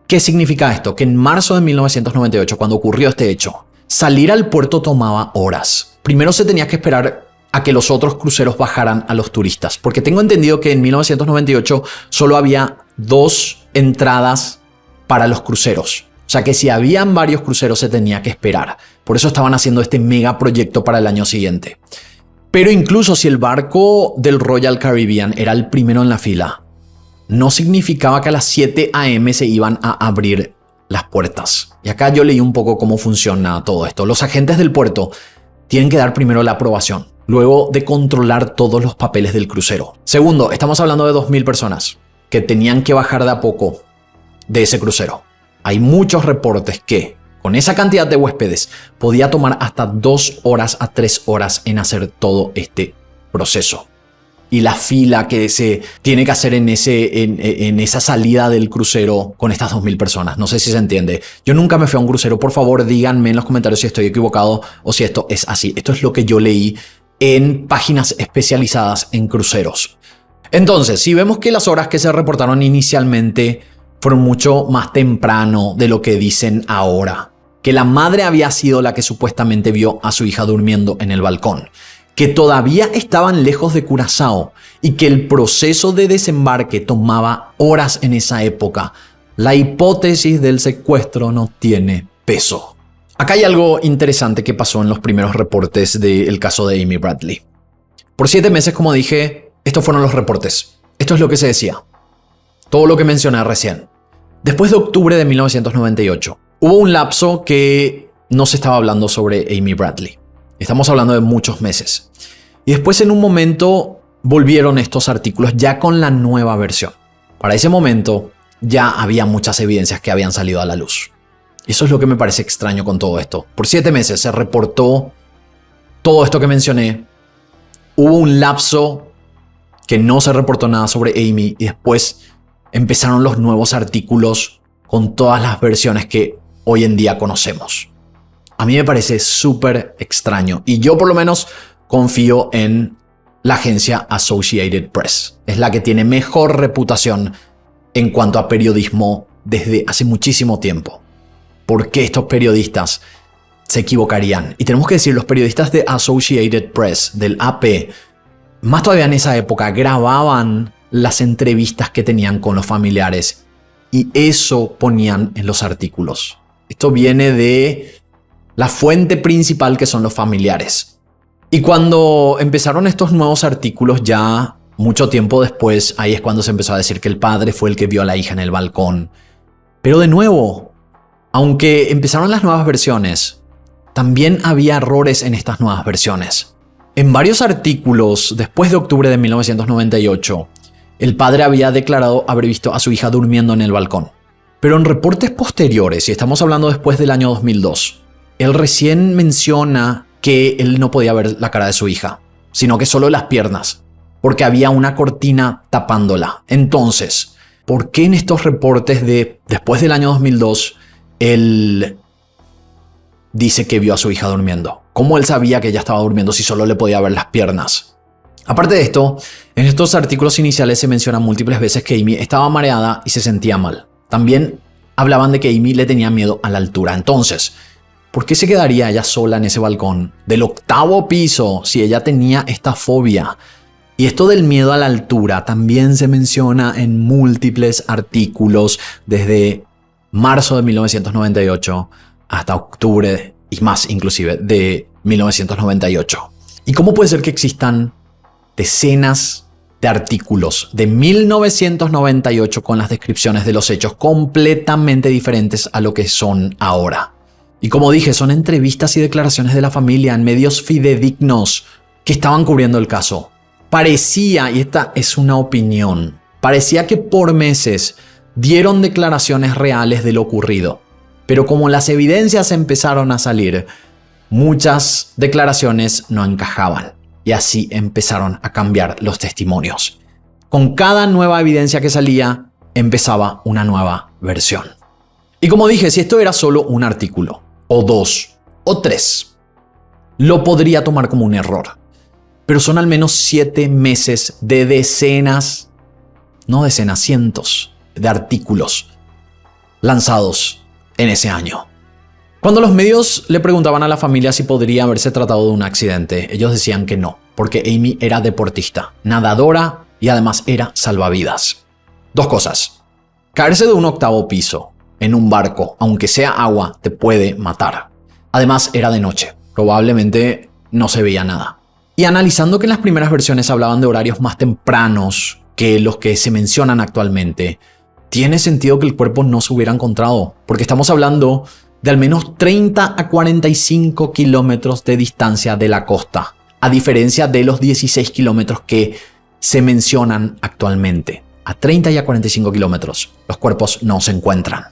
¿Qué significa esto? Que en marzo de 1998, cuando ocurrió este hecho, salir al puerto tomaba horas. Primero se tenía que esperar a que los otros cruceros bajaran a los turistas, porque tengo entendido que en 1998 solo había 2 entradas para los cruceros. O sea que si habían varios cruceros se tenía que esperar. Por eso estaban haciendo este mega proyecto para el año siguiente. Pero incluso si el barco del Royal Caribbean era el primero en la fila, no significaba que a las 7 am se iban a abrir las puertas. Y acá yo leí un poco cómo funciona todo esto. Los agentes del puerto tienen que dar primero la aprobación, luego de controlar todos los papeles del crucero. Segundo, estamos hablando de 2.000 personas que tenían que bajar de a poco de ese crucero. Hay muchos reportes que con esa cantidad de huéspedes podía tomar hasta 2 horas a 3 horas en hacer todo este proceso. Y la fila que se tiene que hacer en esa salida del crucero con estas 2.000 personas. No sé si se entiende. Yo nunca me fui a un crucero. Por favor, díganme en los comentarios si estoy equivocado o si esto es así. Esto es lo que yo leí en páginas especializadas en cruceros. Entonces, si vemos que las horas que se reportaron inicialmente fueron mucho más temprano de lo que dicen ahora, que la madre había sido la que supuestamente vio a su hija durmiendo en el balcón, que todavía estaban lejos de Curazao y que el proceso de desembarque tomaba horas en esa época, la hipótesis del secuestro no tiene peso. Acá hay algo interesante que pasó en los primeros reportes del caso de Amy Bradley. Por 7 meses, como dije, estos fueron los reportes. Esto es lo que se decía. Todo lo que mencioné recién. Después de octubre de 1998, hubo un lapso que no se estaba hablando sobre Amy Bradley. Estamos hablando de muchos meses. Y después en un momento volvieron estos artículos ya con la nueva versión. Para ese momento ya había muchas evidencias que habían salido a la luz. Eso es lo que me parece extraño con todo esto. Por 7 meses se reportó todo esto que mencioné. Hubo un lapso que no se reportó nada sobre Amy y después empezaron los nuevos artículos con todas las versiones que hoy en día conocemos. A mí me parece súper extraño y yo por lo menos confío en la agencia Associated Press. Es la que tiene mejor reputación en cuanto a periodismo desde hace muchísimo tiempo. ¿Por qué estos periodistas se equivocarían? Y tenemos que decir, los periodistas de Associated Press, del AP, más todavía en esa época, grababan las entrevistas que tenían con los familiares y eso ponían en los artículos. Esto viene de la fuente principal, que son los familiares. Y cuando empezaron estos nuevos artículos, ya mucho tiempo después, ahí es cuando se empezó a decir que el padre fue el que vio a la hija en el balcón. Pero de nuevo, aunque empezaron las nuevas versiones, también había errores en estas nuevas versiones. En varios artículos, después de octubre de 1998, el padre había declarado haber visto a su hija durmiendo en el balcón. Pero en reportes posteriores, y estamos hablando después del año 2002, él recién menciona que él no podía ver la cara de su hija, sino que solo las piernas, porque había una cortina tapándola. Entonces, ¿por qué en estos reportes de después del año 2002 él dice que vio a su hija durmiendo? ¿Cómo él sabía que ella estaba durmiendo si solo le podía ver las piernas? Aparte de esto, en estos artículos iniciales se menciona múltiples veces que Amy estaba mareada y se sentía mal. También hablaban de que Amy le tenía miedo a la altura. Entonces, ¿por qué se quedaría ella sola en ese balcón del 8º piso si ella tenía esta fobia? Y esto del miedo a la altura también se menciona en múltiples artículos desde marzo de 1998 hasta octubre y más inclusive de 1998. ¿Y cómo puede ser que existan decenas de artículos de 1998 con las descripciones de los hechos completamente diferentes a lo que son ahora? Y como dije, son entrevistas y declaraciones de la familia en medios fidedignos que estaban cubriendo el caso. Parecía, y esta es una opinión, parecía que por meses dieron declaraciones reales de lo ocurrido. Pero como las evidencias empezaron a salir, muchas declaraciones no encajaban. Y así empezaron a cambiar los testimonios. Con cada nueva evidencia que salía, empezaba una nueva versión. Y como dije, si esto era solo un artículo, o 2, o 3, lo podría tomar como un error. Pero son al menos 7 meses de decenas, no decenas, cientos de artículos lanzados en ese año. Cuando los medios le preguntaban a la familia si podría haberse tratado de un accidente, ellos decían que no, porque Amy era deportista, nadadora y además era salvavidas. 2 cosas. Caerse de un 8º piso en un barco, aunque sea agua, te puede matar. Además, era de noche. Probablemente no se veía nada. Y analizando que en las primeras versiones hablaban de horarios más tempranos que los que se mencionan actualmente, tiene sentido que el cuerpo no se hubiera encontrado, porque estamos hablando de al menos 30 a 45 kilómetros de distancia de la costa, a diferencia de los 16 kilómetros que se mencionan actualmente. A 30 y a 45 kilómetros, los cuerpos no se encuentran.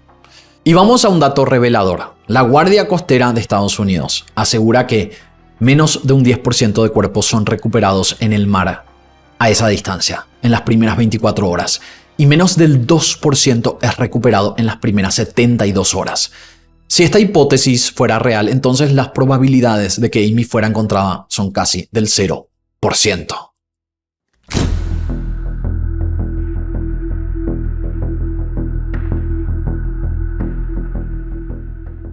Y vamos a un dato revelador. La Guardia Costera de Estados Unidos asegura que menos de un 10% de cuerpos son recuperados en el mar a esa distancia, en las primeras 24 horas. Y menos del 2% es recuperado en las primeras 72 horas. Si esta hipótesis fuera real, entonces las probabilidades de que Amy fuera encontrada son casi del 0%.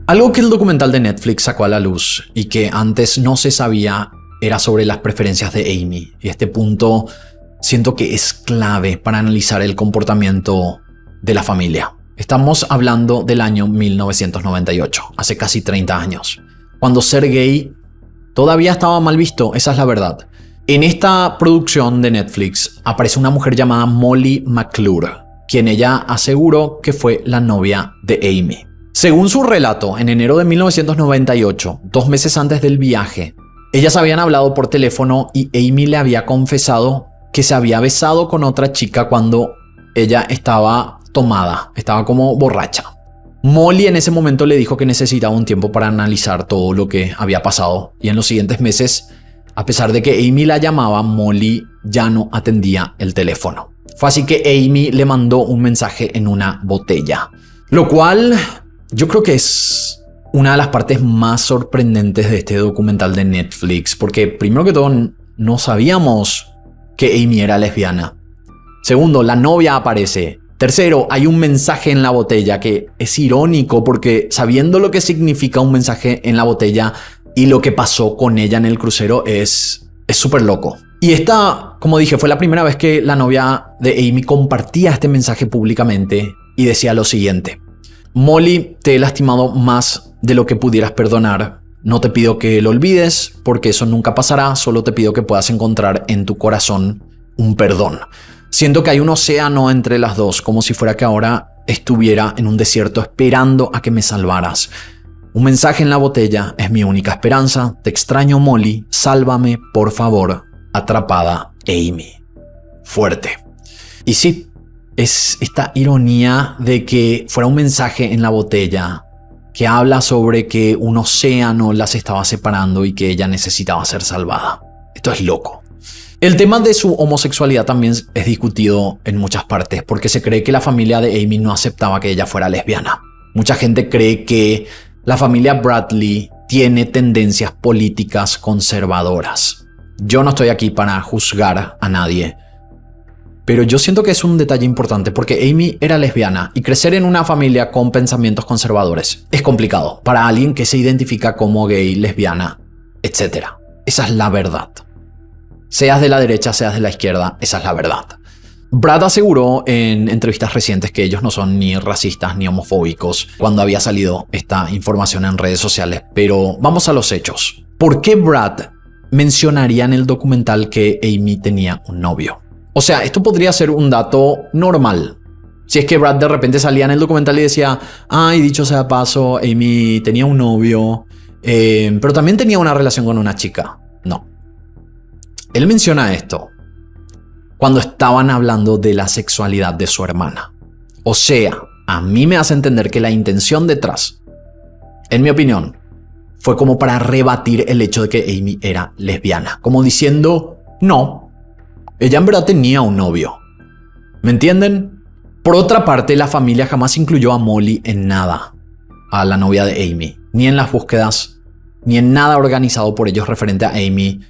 Algo que el documental de Netflix sacó a la luz y que antes no se sabía era sobre las preferencias de Amy. Y este punto siento que es clave para analizar el comportamiento de la familia. Estamos hablando del año 1998, hace casi 30 años, cuando ser gay todavía estaba mal visto, esa es la verdad. En esta producción de Netflix aparece una mujer llamada Molly McClure, quien ella aseguró que fue la novia de Amy. Según su relato, en enero de 1998, 2 meses antes del viaje, ellas habían hablado por teléfono y Amy le había confesado que se había besado con otra chica cuando ella estaba tomada, estaba como borracha. Molly en ese momento le dijo que necesitaba un tiempo para analizar todo lo que había pasado y en los siguientes meses, a pesar de que Amy la llamaba, Molly ya no atendía el teléfono. Fue así que Amy le mandó un mensaje en una botella, lo cual yo creo que es una de las partes más sorprendentes de este documental de Netflix, porque primero que todo no sabíamos que Amy era lesbiana. Segundo, la novia aparece. Tercero, hay un mensaje en la botella que es irónico porque sabiendo lo que significa un mensaje en la botella y lo que pasó con ella en el crucero es súper loco. Y esta, como dije, fue la primera vez que la novia de Amy compartía este mensaje públicamente y decía lo siguiente: Molly, te he lastimado más de lo que pudieras perdonar. No te pido que lo olvides porque eso nunca pasará, solo te pido que puedas encontrar en tu corazón un perdón. Siento que hay un océano entre las dos, como si fuera que ahora estuviera en un desierto esperando a que me salvaras. Un mensaje en la botella es mi única esperanza. Te extraño, Molly. Sálvame, por favor. Atrapada, Amy. Fuerte. Y sí, es esta ironía de que fuera un mensaje en la botella que habla sobre que un océano las estaba separando y que ella necesitaba ser salvada. Esto es loco. El tema de su homosexualidad también es discutido en muchas partes porque se cree que la familia de Amy no aceptaba que ella fuera lesbiana. Mucha gente cree que la familia Bradley tiene tendencias políticas conservadoras. Yo no estoy aquí para juzgar a nadie, pero yo siento que es un detalle importante porque Amy era lesbiana y crecer en una familia con pensamientos conservadores es complicado para alguien que se identifica como gay, lesbiana, etc. Esa es la verdad. Seas de la derecha, seas de la izquierda, esa es la verdad. Brad aseguró en entrevistas recientes que ellos no son ni racistas ni homofóbicos cuando había salido esta información en redes sociales, pero vamos a los hechos. ¿Por qué Brad mencionaría en el documental que Amy tenía un novio? O sea, esto podría ser un dato normal. Si es que Brad de repente salía en el documental y decía, ay, dicho sea de paso, Amy tenía un novio, pero también tenía una relación con una chica. No. Él menciona esto cuando estaban hablando de la sexualidad de su hermana. O sea, a mí me hace entender que la intención detrás, en mi opinión, fue como para rebatir el hecho de que Amy era lesbiana. Como diciendo, no, ella en verdad tenía un novio. ¿Me entienden? Por otra parte, la familia jamás incluyó a Molly en nada, a la novia de Amy. Ni en las búsquedas, ni en nada organizado por ellos referente a Amy.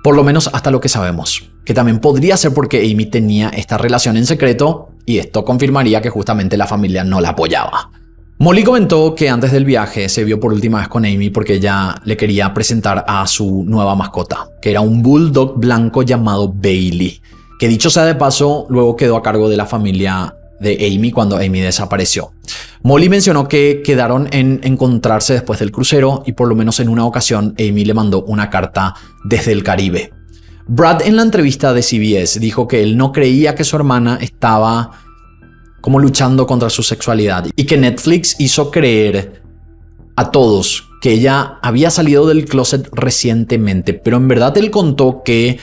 Por lo menos hasta lo que sabemos, que también podría ser porque Amy tenía esta relación en secreto y esto confirmaría que justamente la familia no la apoyaba. Molly comentó que antes del viaje se vio por última vez con Amy porque ella le quería presentar a su nueva mascota, que era un bulldog blanco llamado Bailey, que dicho sea de paso luego quedó a cargo de la familia de Amy cuando Amy desapareció. Molly mencionó que quedaron en encontrarse después del crucero y por lo menos en una ocasión Amy le mandó una carta desde el Caribe. Brad en la entrevista de CBS dijo que él no creía que su hermana estaba como luchando contra su sexualidad y que Netflix hizo creer a todos que ella había salido del closet recientemente, pero en verdad él contó que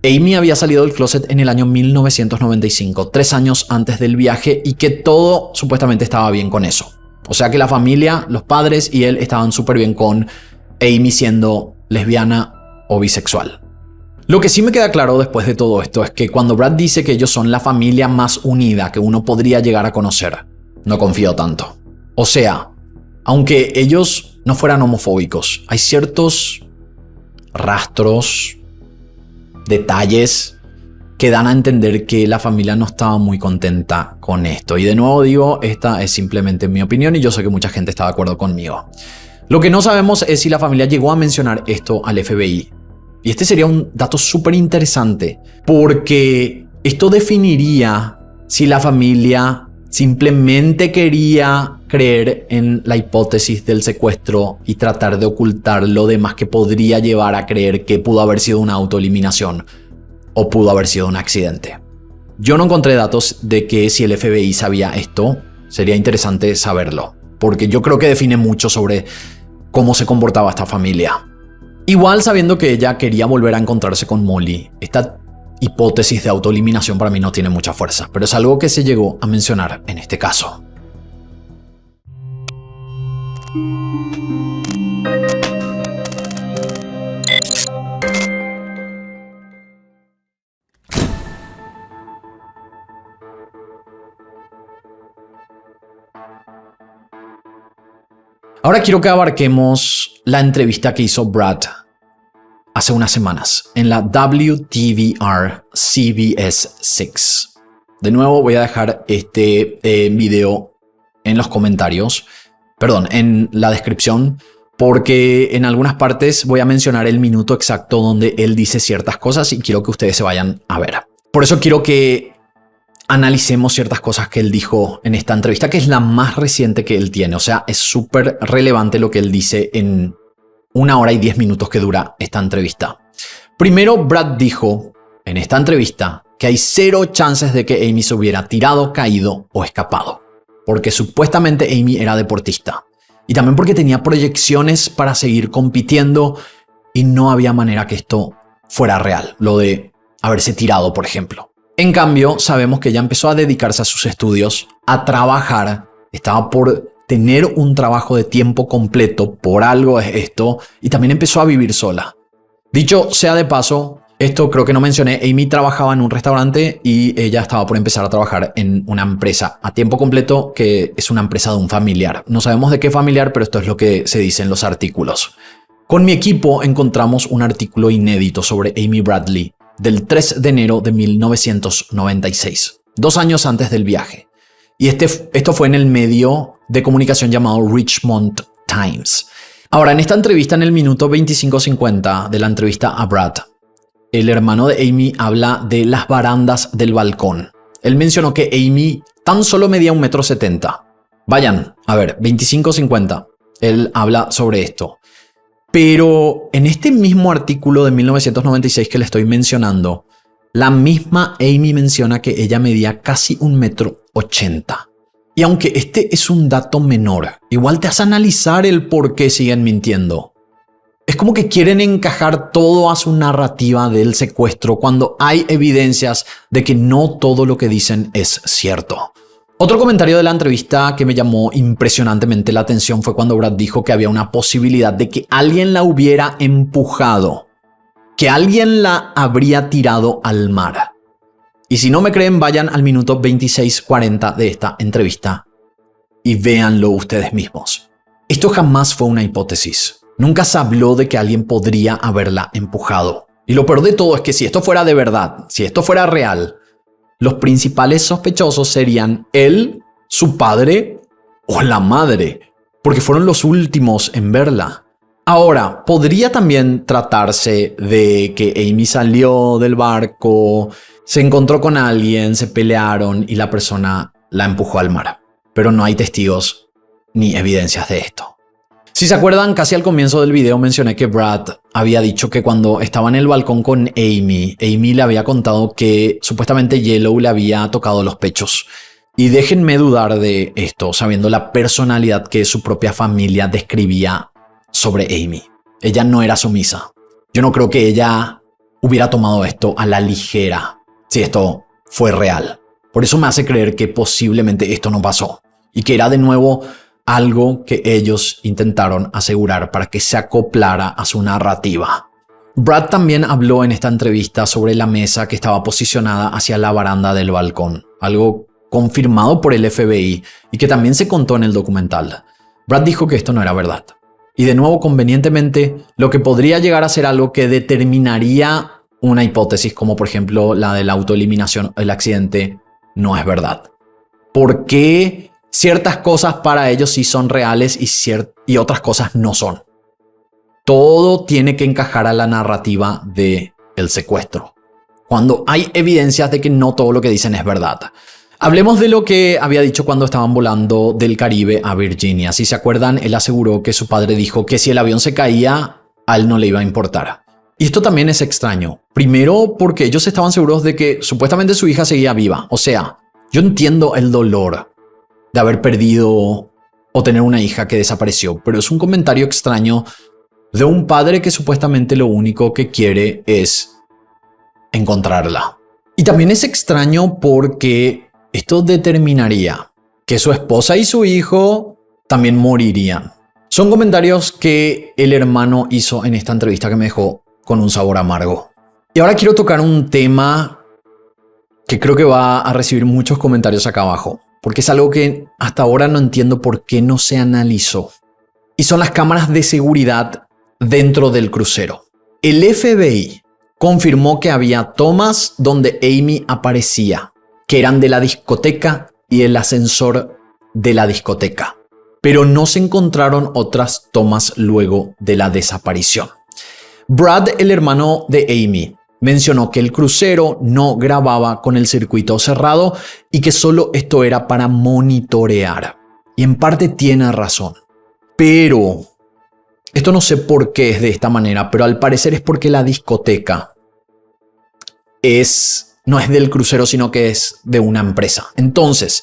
Amy había salido del closet en el año 1995, 3 años antes del viaje, y que todo supuestamente estaba bien con eso. O sea que la familia, los padres y él estaban súper bien con Amy siendo lesbiana o bisexual. Lo que sí me queda claro después de todo esto es que cuando Brad dice que ellos son la familia más unida que uno podría llegar a conocer, no confío tanto. O sea, aunque ellos no fueran homofóbicos, hay ciertos rastros, detalles que dan a entender que la familia no estaba muy contenta con esto. Y de nuevo digo, esta es simplemente mi opinión y yo sé que mucha gente está de acuerdo conmigo. Lo que no sabemos es si la familia llegó a mencionar esto al FBI. Y este sería un dato súper interesante porque esto definiría si la familia simplemente quería creer en la hipótesis del secuestro y tratar de ocultar lo demás que podría llevar a creer que pudo haber sido una autoeliminación o pudo haber sido un accidente. Yo no encontré datos de que si el FBI sabía esto, sería interesante saberlo, porque yo creo que define mucho sobre cómo se comportaba esta familia. Igual sabiendo que ella quería volver a encontrarse con Molly, esta hipótesis de autoeliminación para mí no tiene mucha fuerza, pero es algo que se llegó a mencionar en este caso. Ahora quiero que abarquemos la entrevista que hizo Brad a hace unas semanas en la WTVR CBS 6. De nuevo voy a dejar este video en los comentarios, en la descripción, porque en algunas partes voy a mencionar el minuto exacto donde él dice ciertas cosas y quiero que ustedes se vayan a ver. Por eso quiero que analicemos ciertas cosas que él dijo en esta entrevista, que es la más reciente que él tiene. O sea, es súper relevante lo que él dice en 1 hora y 10 minutos que dura esta entrevista. Primero, Brad dijo en esta entrevista que hay 0 chances de que Amy se hubiera tirado, caído o escapado, porque supuestamente Amy era deportista y también porque tenía proyecciones para seguir compitiendo y no había manera que esto fuera real, lo de haberse tirado, por ejemplo. En cambio, sabemos que ella empezó a dedicarse a sus estudios, a trabajar, estaba por tener un trabajo de tiempo completo, por algo es esto, y también empezó a vivir sola. Dicho sea de paso, esto creo que no mencioné, Amy trabajaba en un restaurante y ella estaba por empezar a trabajar en una empresa a tiempo completo que es una empresa de un familiar. No sabemos de qué familiar, pero esto es lo que se dice en los artículos. Con mi equipo encontramos un artículo inédito sobre Amy Bradley del 3 de enero de 1996, 2 años antes del viaje. Y esto fue en el medio de comunicación llamado Richmond Times. Ahora, en esta entrevista, en el minuto 25:50 de la entrevista a Brad, el hermano de Amy habla de las barandas del balcón. Él mencionó que Amy tan solo medía 1,70 m. Vayan, a ver, 25:50. Él habla sobre esto. Pero en este mismo artículo de 1996 que le estoy mencionando, la misma Amy menciona que ella medía casi 1,80 m. Y aunque este es un dato menor, igual te hace analizar el por qué siguen mintiendo. Es como que quieren encajar todo a su narrativa del secuestro cuando hay evidencias de que no todo lo que dicen es cierto. Otro comentario de la entrevista que me llamó impresionantemente la atención fue cuando Brad dijo que había una posibilidad de que alguien la hubiera empujado, que alguien la habría tirado al mar. Y si no me creen, vayan al minuto 26:40 de esta entrevista y véanlo ustedes mismos. Esto jamás fue una hipótesis. Nunca se habló de que alguien podría haberla empujado. Y lo peor de todo es que si esto fuera de verdad, si esto fuera real, los principales sospechosos serían él, su padre o la madre, porque fueron los últimos en verla. Ahora, podría también tratarse de que Amy salió del barco, se encontró con alguien, se pelearon y la persona la empujó al mar. Pero no hay testigos ni evidencias de esto. Si se acuerdan, casi al comienzo del video mencioné que Brad había dicho que cuando estaba en el balcón con Amy le había contado que supuestamente Yellow le había tocado los pechos. Y déjenme dudar de esto, sabiendo la personalidad que su propia familia describía sobre Amy. Ella no era sumisa. Yo no creo que ella hubiera tomado esto a la ligera si esto fue real. Por eso me hace creer que posiblemente esto no pasó y que era de nuevo algo que ellos intentaron asegurar para que se acoplara a su narrativa. Brad también habló en esta entrevista sobre la mesa que estaba posicionada hacia la baranda del balcón, algo confirmado por el FBI y que también se contó en el documental. Brad dijo que esto no era verdad. Y de nuevo, convenientemente, lo que podría llegar a ser algo que determinaría una hipótesis como por ejemplo la de la autoeliminación, el accidente, no es verdad. ¿Por qué ciertas cosas para ellos sí son reales y otras cosas no son? Todo tiene que encajar a la narrativa del secuestro, cuando hay evidencias de que no todo lo que dicen es verdad. Hablemos de lo que había dicho cuando estaban volando del Caribe a Virginia. Si se acuerdan, él aseguró que su padre dijo que si el avión se caía, a él no le iba a importar. Y esto también es extraño. Primero, porque ellos estaban seguros de que supuestamente su hija seguía viva. O sea, yo entiendo el dolor de haber perdido o tener una hija que desapareció, pero es un comentario extraño de un padre que supuestamente lo único que quiere es encontrarla. Y también es extraño porque esto determinaría que su esposa y su hijo también morirían. Son comentarios que el hermano hizo en esta entrevista que me dejó con un sabor amargo. Y ahora quiero tocar un tema que creo que va a recibir muchos comentarios acá abajo, porque es algo que hasta ahora no entiendo por qué no se analizó. Y son las cámaras de seguridad dentro del crucero. El FBI confirmó que había tomas donde Amy aparecía, que eran de la discoteca y el ascensor de la discoteca, pero no se encontraron otras tomas luego de la desaparición. Brad, el hermano de Amy, mencionó que el crucero no grababa con el circuito cerrado y que solo esto era para monitorear. Y en parte tiene razón. Pero esto no sé por qué es de esta manera, pero al parecer es porque la discoteca no es del crucero, sino que es de una empresa. Entonces,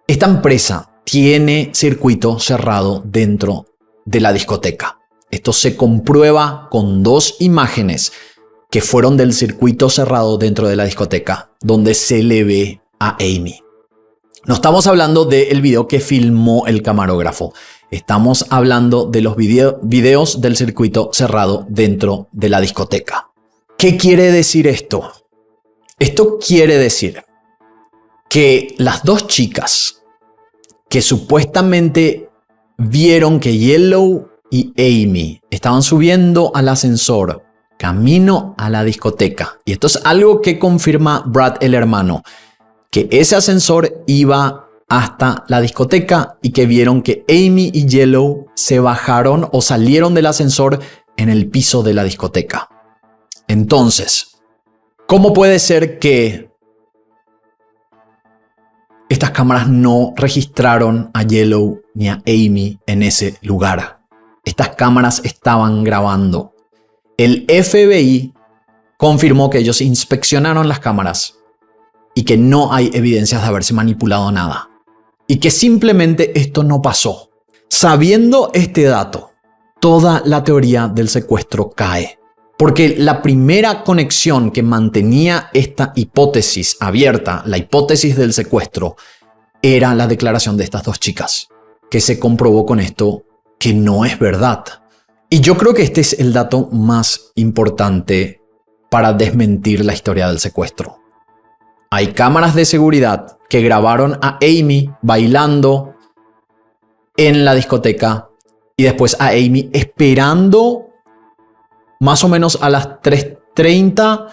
esta empresa tiene circuito cerrado dentro de la discoteca. Esto se comprueba con 2 imágenes que fueron del circuito cerrado dentro de la discoteca, donde se le ve a Amy. No estamos hablando del video que filmó el camarógrafo. Estamos hablando de los videos del circuito cerrado dentro de la discoteca. ¿Qué quiere decir esto? Esto quiere decir que las 2 chicas que supuestamente vieron que Yellow y Amy estaban subiendo al ascensor camino a la discoteca. Y esto es algo que confirma Brad, el hermano, que ese ascensor iba hasta la discoteca y que vieron que Amy y Yellow se bajaron o salieron del ascensor en el piso de la discoteca. Entonces, ¿cómo puede ser que estas cámaras no registraron a Yellow ni a Amy en ese lugar? Estas cámaras estaban grabando. El FBI confirmó que ellos inspeccionaron las cámaras y que no hay evidencias de haberse manipulado nada. Y que simplemente esto no pasó. Sabiendo este dato, toda la teoría del secuestro cae. Porque la primera conexión que mantenía esta hipótesis abierta, la hipótesis del secuestro, era la declaración de estas 2 chicas, que se comprobó con esto que no es verdad. Y yo creo que este es el dato más importante para desmentir la historia del secuestro. Hay cámaras de seguridad que grabaron a Amy bailando en la discoteca y después a Amy esperando más o menos a las 3:30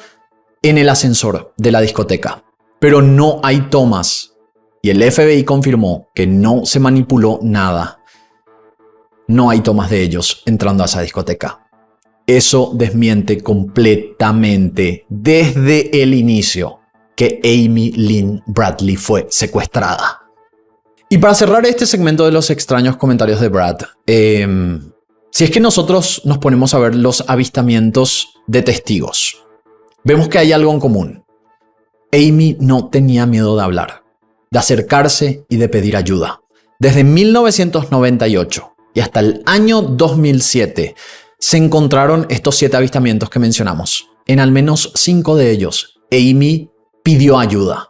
en el ascensor de la discoteca. Pero no hay tomas y el FBI confirmó que no se manipuló nada. No hay tomas de ellos entrando a esa discoteca. Eso desmiente completamente desde el inicio que Amy Lynn Bradley fue secuestrada. Y para cerrar este segmento de los extraños comentarios de Brad, si es que nosotros nos ponemos a ver los avistamientos de testigos, vemos que hay algo en común. Amy no tenía miedo de hablar, de acercarse y de pedir ayuda. Desde 1998 y hasta el año 2007 se encontraron estos 7 avistamientos que mencionamos. En al menos 5 de ellos, Amy pidió ayuda.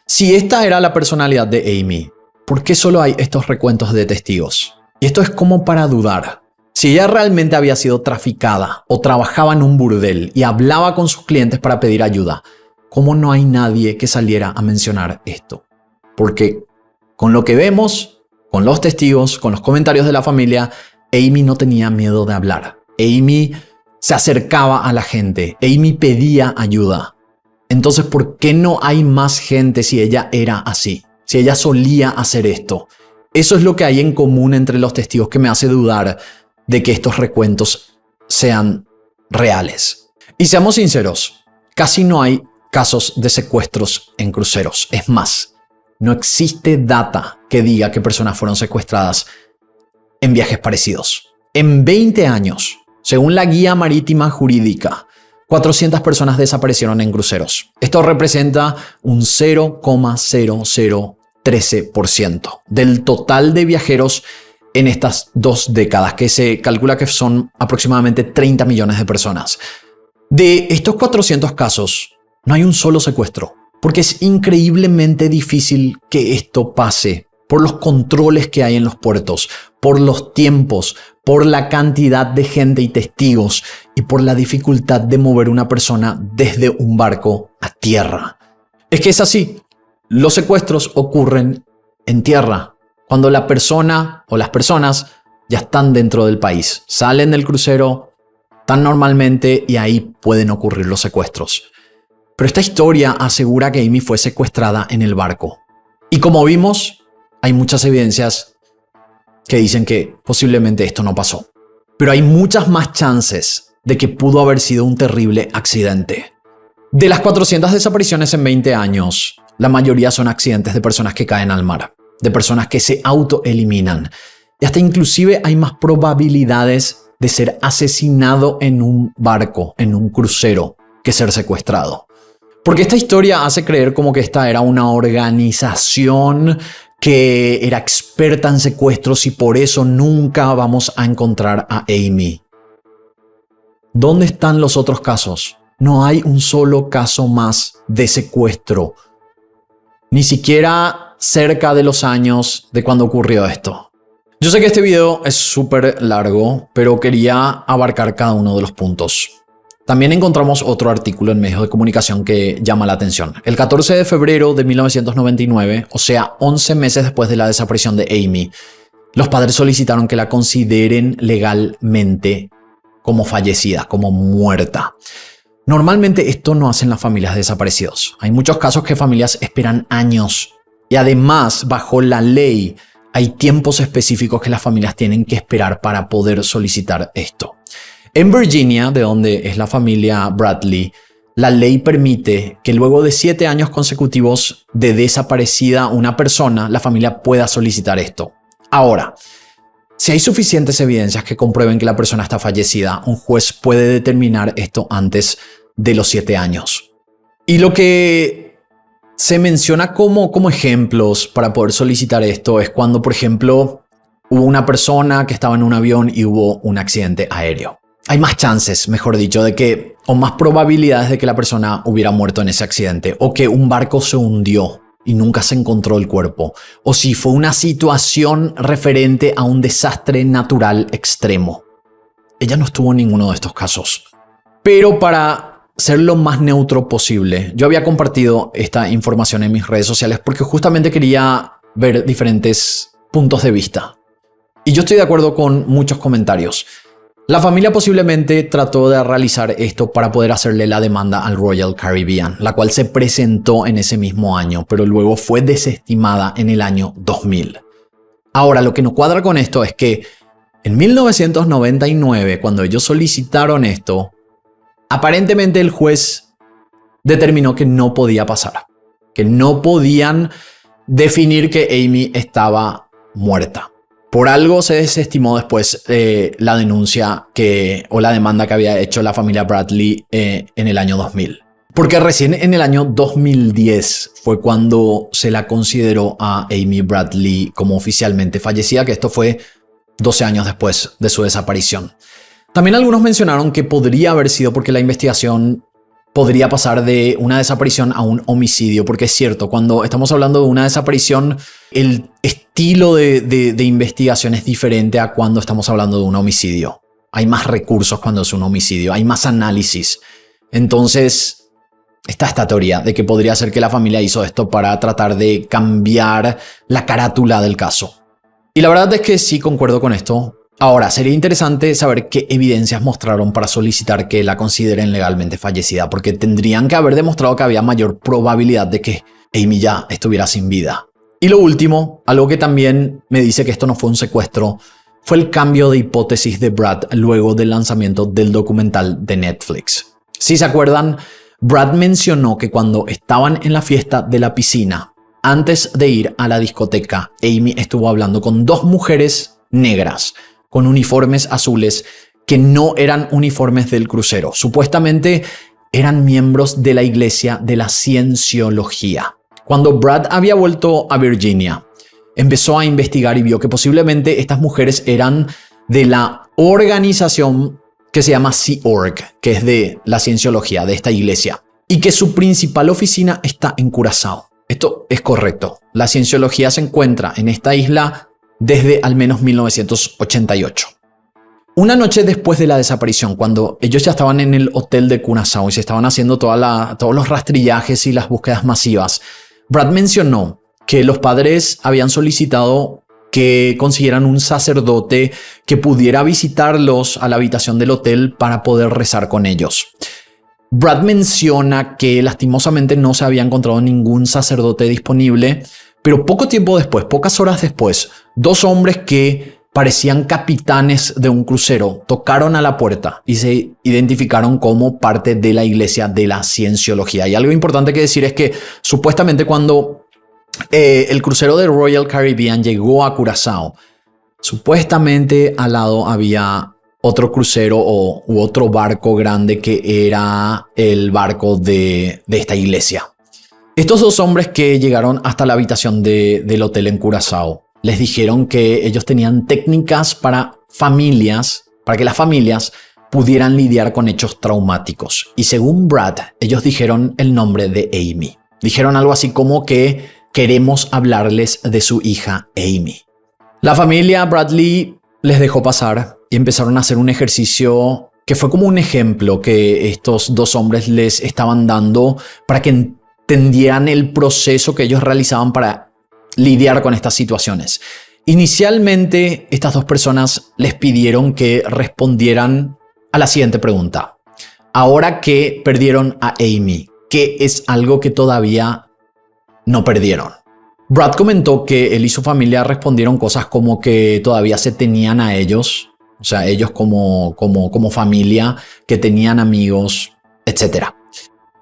Si esta era la personalidad de Amy, ¿por qué solo hay estos recuentos de testigos? Y esto es como para dudar. Si ella realmente había sido traficada o trabajaba en un burdel y hablaba con sus clientes para pedir ayuda, ¿cómo no hay nadie que saliera a mencionar esto? Porque con lo que vemos, con los testigos, con los comentarios de la familia, Amy no tenía miedo de hablar. Amy se acercaba a la gente. Amy pedía ayuda. Entonces, ¿por qué no hay más gente si ella era así? Si ella solía hacer esto. Eso es lo que hay en común entre los testigos que me hace dudar de que estos recuentos sean reales. Y seamos sinceros, casi no hay casos de secuestros en cruceros. Es más, no existe data que diga que personas fueron secuestradas en viajes parecidos. En 20 años, según la Guía Marítima Jurídica, 400 personas desaparecieron en cruceros. Esto representa un 0,0013% del total de viajeros en estas 2 décadas, que se calcula que son aproximadamente 30 millones de personas. De estos 400 casos, no hay un solo secuestro, porque es increíblemente difícil que esto pase por los controles que hay en los puertos, por los tiempos, por la cantidad de gente y testigos y por la dificultad de mover una persona desde un barco a tierra. Es que es así. Los secuestros ocurren en tierra, cuando la persona o las personas ya están dentro del país. Salen del crucero tan normalmente y ahí pueden ocurrir los secuestros. Pero esta historia asegura que Amy fue secuestrada en el barco. Y como vimos, hay muchas evidencias que dicen que posiblemente esto no pasó. Pero hay muchas más chances de que pudo haber sido un terrible accidente. De las 400 desapariciones en 20 años, la mayoría son accidentes de personas que caen al mar, de personas que se autoeliminan. Y hasta inclusive hay más probabilidades de ser asesinado en un barco, en un crucero, que ser secuestrado. Porque esta historia hace creer como que esta era una organización que era experta en secuestros y por eso nunca vamos a encontrar a Amy. ¿Dónde están los otros casos? No hay un solo caso más de secuestro. Ni siquiera cerca de los años de cuando ocurrió esto. Yo sé que este video es súper largo, pero quería abarcar cada uno de los puntos. También encontramos otro artículo en medios de comunicación que llama la atención. El 14 de febrero de 1999, o sea, 11 meses después de la desaparición de Amy, los padres solicitaron que la consideren legalmente como fallecida, como muerta. Normalmente esto no hacen las familias de desaparecidos. Hay muchos casos que familias esperan años y además, bajo la ley, hay tiempos específicos que las familias tienen que esperar para poder solicitar esto. En Virginia, de donde es la familia Bradley, la ley permite que luego de 7 años consecutivos de desaparecida una persona, la familia pueda solicitar esto. Ahora, si hay suficientes evidencias que comprueben que la persona está fallecida, un juez puede determinar esto antes de los 7 años. Y lo que se menciona como ejemplos para poder solicitar esto es cuando, por ejemplo, hubo una persona que estaba en un avión y hubo un accidente aéreo. Hay más chances, mejor dicho, o más probabilidades de que la persona hubiera muerto en ese accidente, o que un barco se hundió y nunca se encontró el cuerpo, o si fue una situación referente a un desastre natural extremo. Ella no estuvo en ninguno de estos casos. Pero para ser lo más neutro posible, yo había compartido esta información en mis redes sociales porque justamente quería ver diferentes puntos de vista. Y yo estoy de acuerdo con muchos comentarios. La familia posiblemente trató de realizar esto para poder hacerle la demanda al Royal Caribbean, la cual se presentó en ese mismo año, pero luego fue desestimada en el año 2000. Ahora, lo que no cuadra con esto es que en 1999, cuando ellos solicitaron esto, aparentemente el juez determinó que no podía pasar, que no podían definir que Amy estaba muerta. Por algo se desestimó después la denuncia o la demanda que había hecho la familia Bradley en el año 2000. Porque recién en el año 2010 fue cuando se la consideró a Amy Bradley como oficialmente fallecida, que esto fue 12 años después de su desaparición. También algunos mencionaron que podría haber sido porque la investigación podría pasar de una desaparición a un homicidio, porque es cierto, cuando estamos hablando de una desaparición, el estilo de investigación es diferente a cuando estamos hablando de un homicidio. Hay más recursos cuando es un homicidio, hay más análisis. Entonces, está esta teoría de que podría ser que la familia hizo esto para tratar de cambiar la carátula del caso. Y la verdad es que sí concuerdo con esto. Ahora, sería interesante saber qué evidencias mostraron para solicitar que la consideren legalmente fallecida, porque tendrían que haber demostrado que había mayor probabilidad de que Amy ya estuviera sin vida. Y lo último, algo que también me dice que esto no fue un secuestro, fue el cambio de hipótesis de Brad luego del lanzamiento del documental de Netflix. Si se acuerdan, Brad mencionó que cuando estaban en la fiesta de la piscina, antes de ir a la discoteca, Amy estuvo hablando con 2 mujeres negras con uniformes azules que no eran uniformes del crucero. Supuestamente eran miembros de la iglesia de la Cienciología. Cuando Brad había vuelto a Virginia, empezó a investigar y vio que posiblemente estas mujeres eran de la organización que se llama Sea Org, que es de la Cienciología, de esta iglesia, y que su principal oficina está en Curazao. Esto es correcto. La Cienciología se encuentra en esta isla desde al menos 1988. Una noche después de la desaparición, cuando ellos ya estaban en el hotel de Curazao y se estaban haciendo todos los rastrillajes y las búsquedas masivas, Brad mencionó que los padres habían solicitado que consiguieran un sacerdote que pudiera visitarlos a la habitación del hotel para poder rezar con ellos. Brad menciona que lastimosamente no se había encontrado ningún sacerdote disponible, pero poco tiempo después, pocas horas después, dos hombres que parecían capitanes de un crucero tocaron a la puerta y se identificaron como parte de la iglesia de la Cienciología. Y algo importante que decir es que supuestamente cuando el crucero de Royal Caribbean llegó a Curazao, supuestamente al lado había otro crucero u otro barco grande que era el barco de esta iglesia. Estos dos hombres que llegaron hasta la habitación del hotel en Curazao les dijeron que ellos tenían técnicas para que las familias pudieran lidiar con hechos traumáticos. Y según Brad, ellos dijeron el nombre de Amy. Dijeron algo así como que queremos hablarles de su hija Amy. La familia Bradley les dejó pasar y empezaron a hacer un ejercicio que fue como un ejemplo que estos dos hombres les estaban dando para que entendieran el proceso que ellos realizaban para lidiar con estas situaciones. Inicialmente, estas dos personas les pidieron que respondieran a la siguiente pregunta. Ahora que perdieron a Amy, ¿qué es algo que todavía no perdieron? Brad comentó que él y su familia respondieron cosas como que todavía se tenían a ellos, o sea, ellos como familia, que tenían amigos, etc.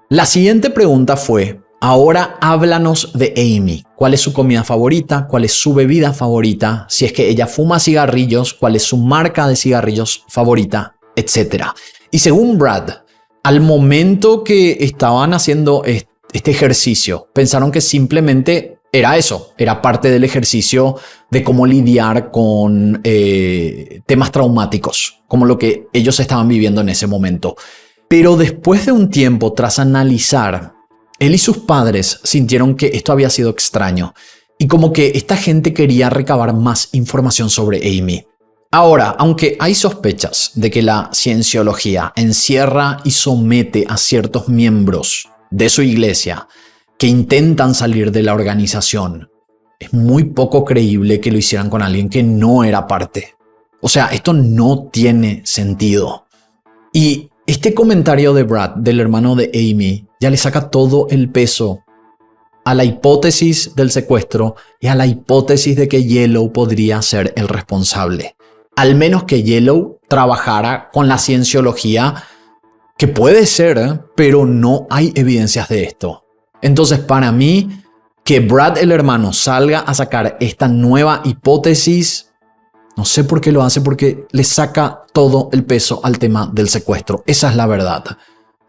La siguiente pregunta fue: ahora háblanos de Amy. ¿Cuál es su comida favorita? ¿Cuál es su bebida favorita? Si es que ella fuma cigarrillos, ¿cuál es su marca de cigarrillos favorita? Etcétera. Y según Brad, al momento que estaban haciendo este ejercicio, pensaron que simplemente era eso, era parte del ejercicio de cómo lidiar con temas traumáticos, como lo que ellos estaban viviendo en ese momento. Pero después de un tiempo, tras analizar, él y sus padres sintieron que esto había sido extraño y como que esta gente quería recabar más información sobre Amy. Ahora, aunque hay sospechas de que la Cienciología encierra y somete a ciertos miembros de su iglesia que intentan salir de la organización, es muy poco creíble que lo hicieran con alguien que no era parte. O sea, esto no tiene sentido. Y este comentario de Brad, del hermano de Amy, ya le saca todo el peso a la hipótesis del secuestro y a la hipótesis de que Yellow podría ser el responsable. Al menos que Yellow trabajara con la Cienciología, que puede ser, pero no hay evidencias de esto. Entonces, para mí, que Brad, el hermano, salga a sacar esta nueva hipótesis, no sé por qué lo hace, porque le saca todo el peso al tema del secuestro. Esa es la verdad.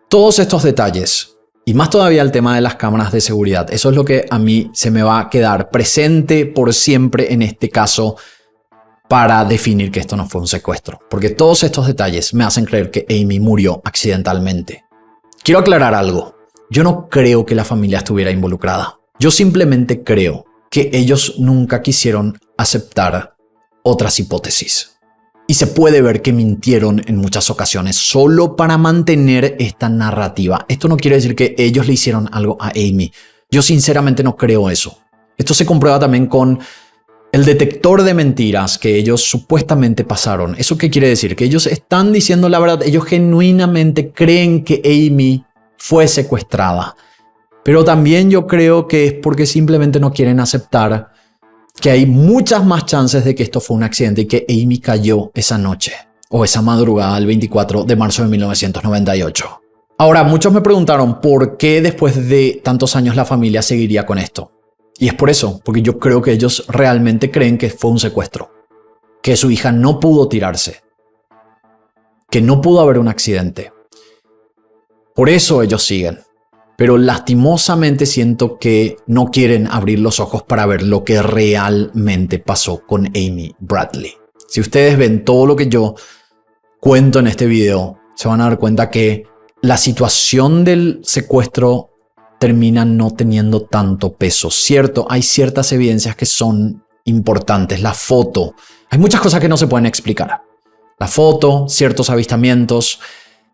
Todos estos detalles, y más todavía el tema de las cámaras de seguridad, eso es lo que a mí se me va a quedar presente por siempre en este caso para definir que esto no fue un secuestro. Porque todos estos detalles me hacen creer que Amy murió accidentalmente. Quiero aclarar algo. Yo no creo que la familia estuviera involucrada. Yo simplemente creo que ellos nunca quisieron aceptar otras hipótesis. Y se puede ver que mintieron en muchas ocasiones solo para mantener esta narrativa. Esto no quiere decir que ellos le hicieron algo a Amy. Yo sinceramente no creo eso. Esto se comprueba también con el detector de mentiras que ellos supuestamente pasaron. ¿Eso qué quiere decir? Que ellos están diciendo la verdad. Ellos genuinamente creen que Amy fue secuestrada. Pero también yo creo que es porque simplemente no quieren aceptar que hay muchas más chances de que esto fue un accidente y que Amy cayó esa noche o esa madrugada del 24 de marzo de 1998. Ahora, muchos me preguntaron por qué después de tantos años la familia seguiría con esto. Y es por eso, porque yo creo que ellos realmente creen que fue un secuestro, que su hija no pudo tirarse, que no pudo haber un accidente. Por eso ellos siguen. Pero lastimosamente siento que no quieren abrir los ojos para ver lo que realmente pasó con Amy Bradley. Si ustedes ven todo lo que yo cuento en este video, se van a dar cuenta que la situación del secuestro termina no teniendo tanto peso. Cierto, hay ciertas evidencias que son importantes. La foto. Hay muchas cosas que no se pueden explicar. La foto, ciertos avistamientos,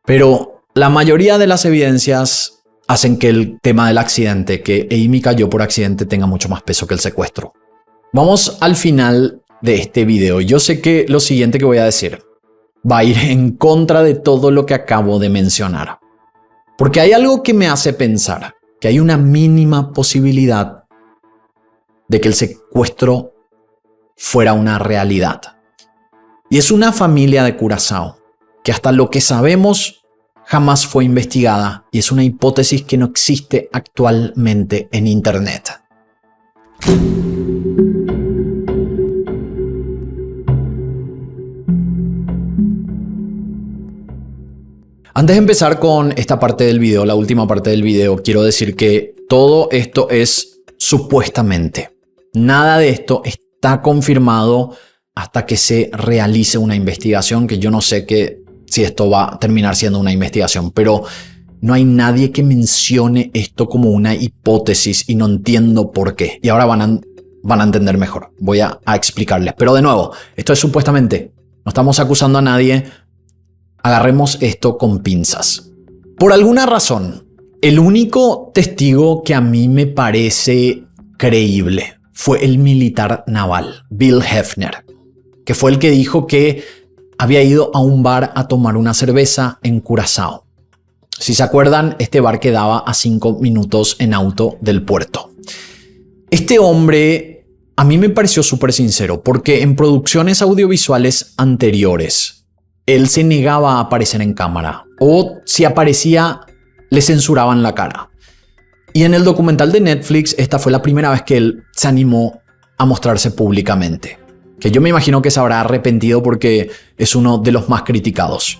pero la mayoría de las evidencias hacen que el tema del accidente, que Amy cayó por accidente, tenga mucho más peso que el secuestro. Vamos al final de este video. Yo sé que lo siguiente que voy a decir va a ir en contra de todo lo que acabo de mencionar. Porque hay algo que me hace pensar que hay una mínima posibilidad de que el secuestro fuera una realidad. Y es una familia de Curazao que hasta lo que sabemos jamás fue investigada y es una hipótesis que no existe actualmente en Internet. Antes de empezar con esta parte del video, la última parte del video, quiero decir que todo esto es supuestamente. Nada de esto está confirmado hasta que se realice una investigación, que yo no sé si esto va a terminar siendo una investigación, pero no hay nadie que mencione esto como una hipótesis y no entiendo por qué. Y ahora van a entender mejor. Voy a explicarles. Pero de nuevo, esto es supuestamente. No estamos acusando a nadie. Agarremos esto con pinzas. Por alguna razón, el único testigo que a mí me parece creíble fue el militar naval, Bill Hefner, que fue el que dijo que había ido a un bar a tomar una cerveza en Curazao. Si se acuerdan, este bar quedaba a 5 minutos en auto del puerto. Este hombre a mí me pareció súper sincero, porque en producciones audiovisuales anteriores él se negaba a aparecer en cámara, o si aparecía, le censuraban la cara. Y en el documental de Netflix, esta fue la primera vez que él se animó a mostrarse públicamente. Que yo me imagino que se habrá arrepentido porque es uno de los más criticados.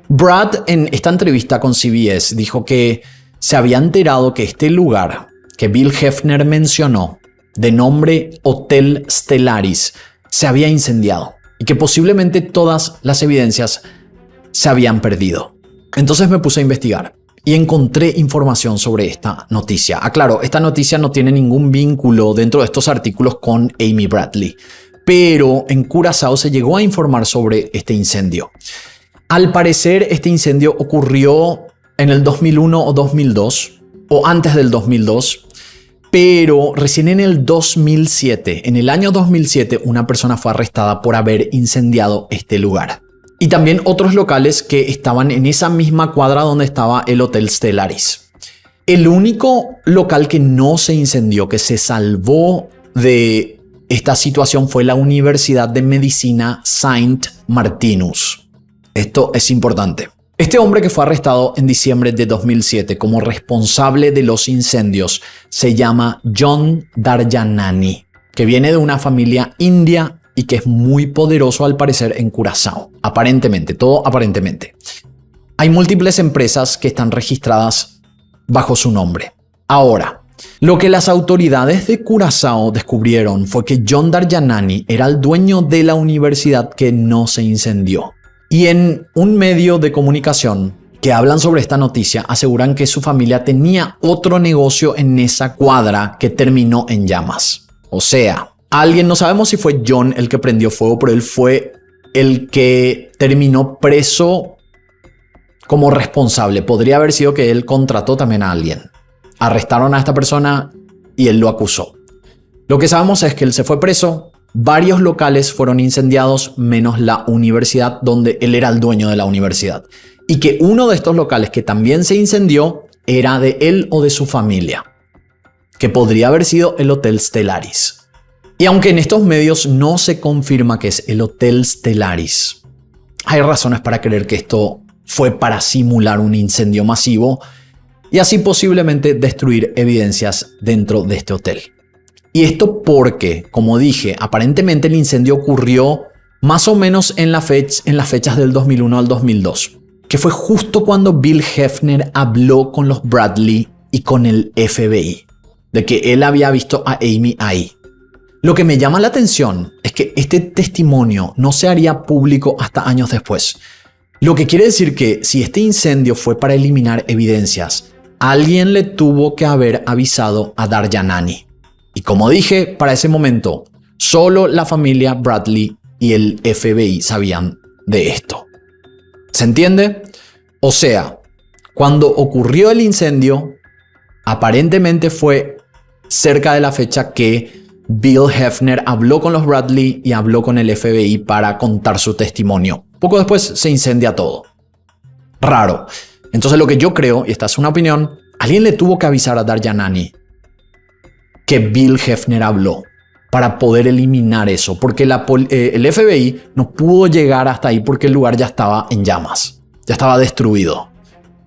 Brad, en esta entrevista con CBS, dijo que se había enterado que este lugar que Bill Hefner mencionó, de nombre Hotel Stellaris, se había incendiado. Y que posiblemente todas las evidencias se habían perdido. Entonces me puse a investigar y encontré información sobre esta noticia. Aclaro, esta noticia no tiene ningún vínculo dentro de estos artículos con Amy Bradley, pero en Curazao se llegó a informar sobre este incendio. Al parecer, este incendio ocurrió en el 2001 o 2002, o antes del 2002, pero recién en el 2007, en el año 2007, una persona fue arrestada por haber incendiado este lugar. Y también otros locales que estaban en esa misma cuadra donde estaba el Hotel Stellaris. El único local que no se incendió, que se salvó de esta situación, fue la Universidad de Medicina Saint Martinus. Esto es importante. Este hombre, que fue arrestado en diciembre de 2007 como responsable de los incendios, se llama John Daryanani, que viene de una familia india y que es muy poderoso al parecer en Curazao. Aparentemente, todo aparentemente. Hay múltiples empresas que están registradas bajo su nombre. Ahora, lo que las autoridades de Curazao descubrieron fue que John Daryanani era el dueño de la universidad que no se incendió. Y en un medio de comunicación que hablan sobre esta noticia, aseguran que su familia tenía otro negocio en esa cuadra que terminó en llamas. O sea, alguien, no sabemos si fue John el que prendió fuego, pero él fue el que terminó preso como responsable. Podría haber sido que él contrató también a alguien. Arrestaron a esta persona y él lo acusó. Lo que sabemos es que él se fue preso. Varios locales fueron incendiados, menos la universidad, donde él era el dueño de la universidad. Y que uno de estos locales que también se incendió era de él o de su familia, que podría haber sido el Hotel Stellaris. Y aunque en estos medios no se confirma que es el Hotel Stellaris, hay razones para creer que esto fue para simular un incendio masivo y así posiblemente destruir evidencias dentro de este hotel. Y esto porque, como dije, aparentemente el incendio ocurrió más o menos en las fechas del 2001 al 2002, que fue justo cuando Bill Hefner habló con los Bradley y con el FBI, de que él había visto a Amy ahí. Lo que me llama la atención es que este testimonio no se haría público hasta años después. Lo que quiere decir que si este incendio fue para eliminar evidencias, alguien le tuvo que haber avisado a Daryanani. Y como dije, para ese momento, solo la familia Bradley y el FBI sabían de esto. ¿Se entiende? O sea, cuando ocurrió el incendio, aparentemente fue cerca de la fecha que Bill Hefner habló con los Bradley y habló con el FBI para contar su testimonio. Poco después se incendia todo. Raro. Entonces lo que yo creo, y esta es una opinión, alguien le tuvo que avisar a Darjanani que Bill Hefner habló para poder eliminar eso, porque el FBI no pudo llegar hasta ahí porque el lugar ya estaba en llamas, ya estaba destruido.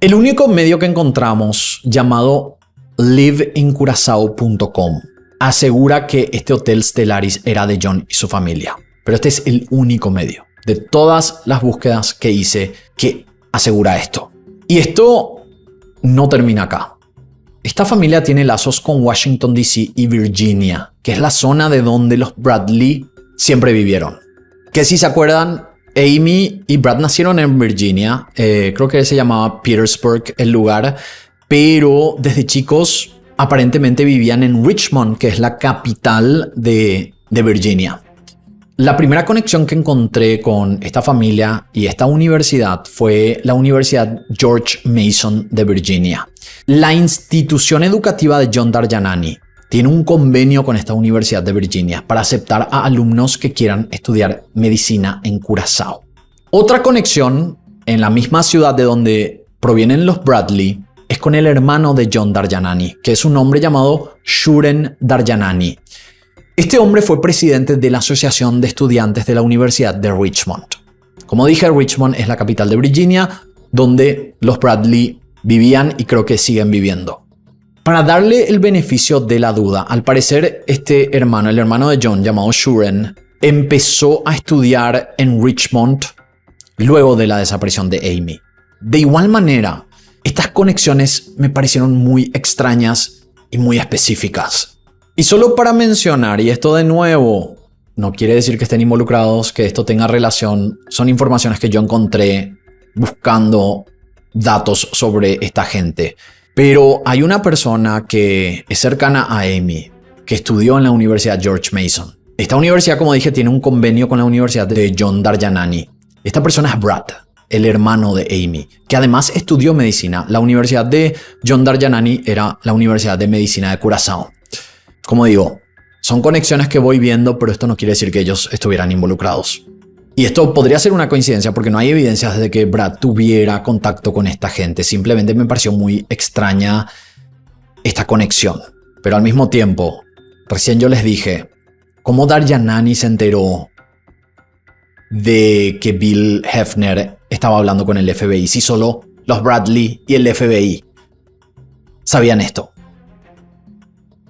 El único medio que encontramos, llamado liveincuracao.com, asegura que este hotel Stellaris era de John y su familia, pero este es el único medio de todas las búsquedas que hice que asegura esto. Y esto no termina acá. Esta familia tiene lazos con Washington, D.C. y Virginia, que es la zona de donde los Bradley siempre vivieron. Que si se acuerdan, Amy y Brad nacieron en Virginia. Creo que se llamaba Petersburg el lugar. Pero desde chicos aparentemente vivían en Richmond, que es la capital de Virginia. La primera conexión que encontré con esta familia y esta universidad fue la Universidad George Mason de Virginia. La institución educativa de John Darjanani tiene un convenio con esta Universidad de Virginia para aceptar a alumnos que quieran estudiar medicina en Curazao. Otra conexión en la misma ciudad de donde provienen los Bradley es con el hermano de John Darjanani, que es un hombre llamado Shuren Darjanani. Este hombre fue presidente de la Asociación de Estudiantes de la Universidad de Richmond. Como dije, Richmond es la capital de Virginia, donde los Bradley vivían y creo que siguen viviendo. Para darle el beneficio de la duda, al parecer este hermano, el hermano de John llamado Shuren, empezó a estudiar en Richmond luego de la desaparición de Amy. De igual manera, estas conexiones me parecieron muy extrañas y muy específicas. Y solo para mencionar, y esto de nuevo, no quiere decir que estén involucrados, que esto tenga relación, son informaciones que yo encontré buscando datos sobre esta gente. Pero hay una persona que es cercana a Amy, que estudió en la Universidad George Mason. Esta universidad, como dije, tiene un convenio con la Universidad de John Darjanani. Esta persona es Brad, el hermano de Amy, que además estudió medicina. La Universidad de John Darjanani era la Universidad de Medicina de Curazao. Como digo, son conexiones que voy viendo, pero esto no quiere decir que ellos estuvieran involucrados. Y esto podría ser una coincidencia porque no hay evidencias de que Brad tuviera contacto con esta gente. Simplemente me pareció muy extraña esta conexión. Pero al mismo tiempo, recién yo les dije, ¿cómo Darjanani se enteró de que Bill Hefner estaba hablando con el FBI? Si solo los Bradley y el FBI sabían esto.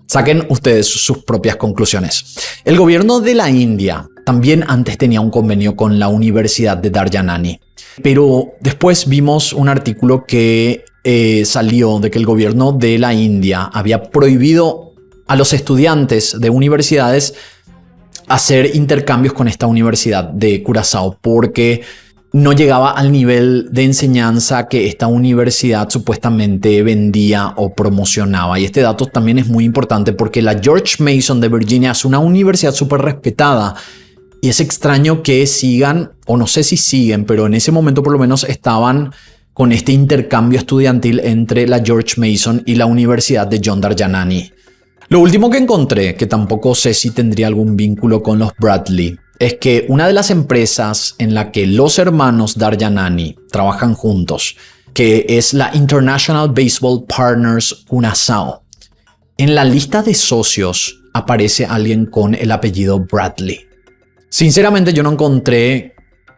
Saquen ustedes sus propias conclusiones. El gobierno de la India también antes tenía un convenio con la Universidad de Darjanani. Pero después vimos un artículo que salió de que el gobierno de la India había prohibido a los estudiantes de universidades hacer intercambios con esta universidad de Curazao porque no llegaba al nivel de enseñanza que esta universidad supuestamente vendía o promocionaba. Y este dato también es muy importante porque la George Mason de Virginia es una universidad súper respetada. Y es extraño que sigan, o no sé si siguen, pero en ese momento por lo menos estaban con este intercambio estudiantil entre la George Mason y la Universidad de John Darjanani. Lo último que encontré, que tampoco sé si tendría algún vínculo con los Bradley, es que una de las empresas en la que los hermanos Darjanani trabajan juntos, que es la International Baseball Partners Curazao, en la lista de socios aparece alguien con el apellido Bradley. Sinceramente yo no encontré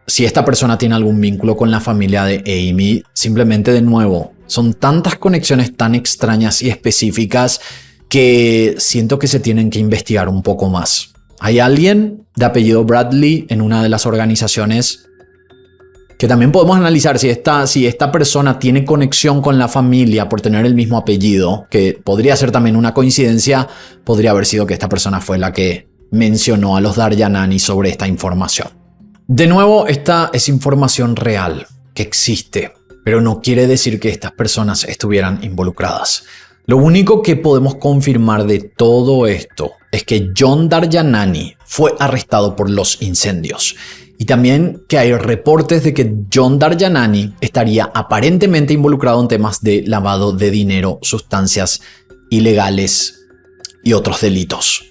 si esta persona tiene algún vínculo con la familia de Amy. Simplemente, de nuevo, son tantas conexiones tan extrañas y específicas que siento que se tienen que investigar un poco más. Hay alguien de apellido Bradley en una de las organizaciones que también podemos analizar si esta persona tiene conexión con la familia por tener el mismo apellido, que podría ser también una coincidencia. Podría haber sido que esta persona fue la que mencionó a los Darjanani sobre esta información. De nuevo, esta es información real que existe, pero no quiere decir que estas personas estuvieran involucradas. Lo único que podemos confirmar de todo esto es que John Darjanani fue arrestado por los incendios y también que hay reportes de que John Darjanani estaría aparentemente involucrado en temas de lavado de dinero, sustancias ilegales y otros delitos.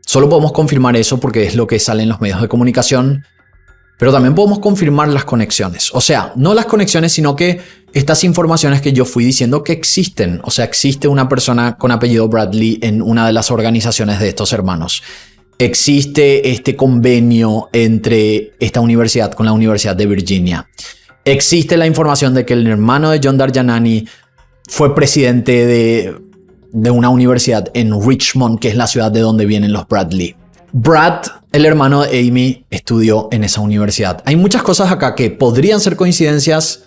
Solo podemos confirmar eso porque es lo que sale en los medios de comunicación, pero también podemos confirmar las conexiones. O sea, no las conexiones, sino que estas informaciones que yo fui diciendo que existen. O sea, existe una persona con apellido Bradley en una de las organizaciones de estos hermanos. Existe este convenio entre esta universidad con la Universidad de Virginia. Existe la información de que el hermano de John Darjanani fue presidente de una universidad en Richmond, que es la ciudad de donde vienen los Bradley. Brad, el hermano de Amy, estudió en esa universidad. Hay muchas cosas acá que podrían ser coincidencias,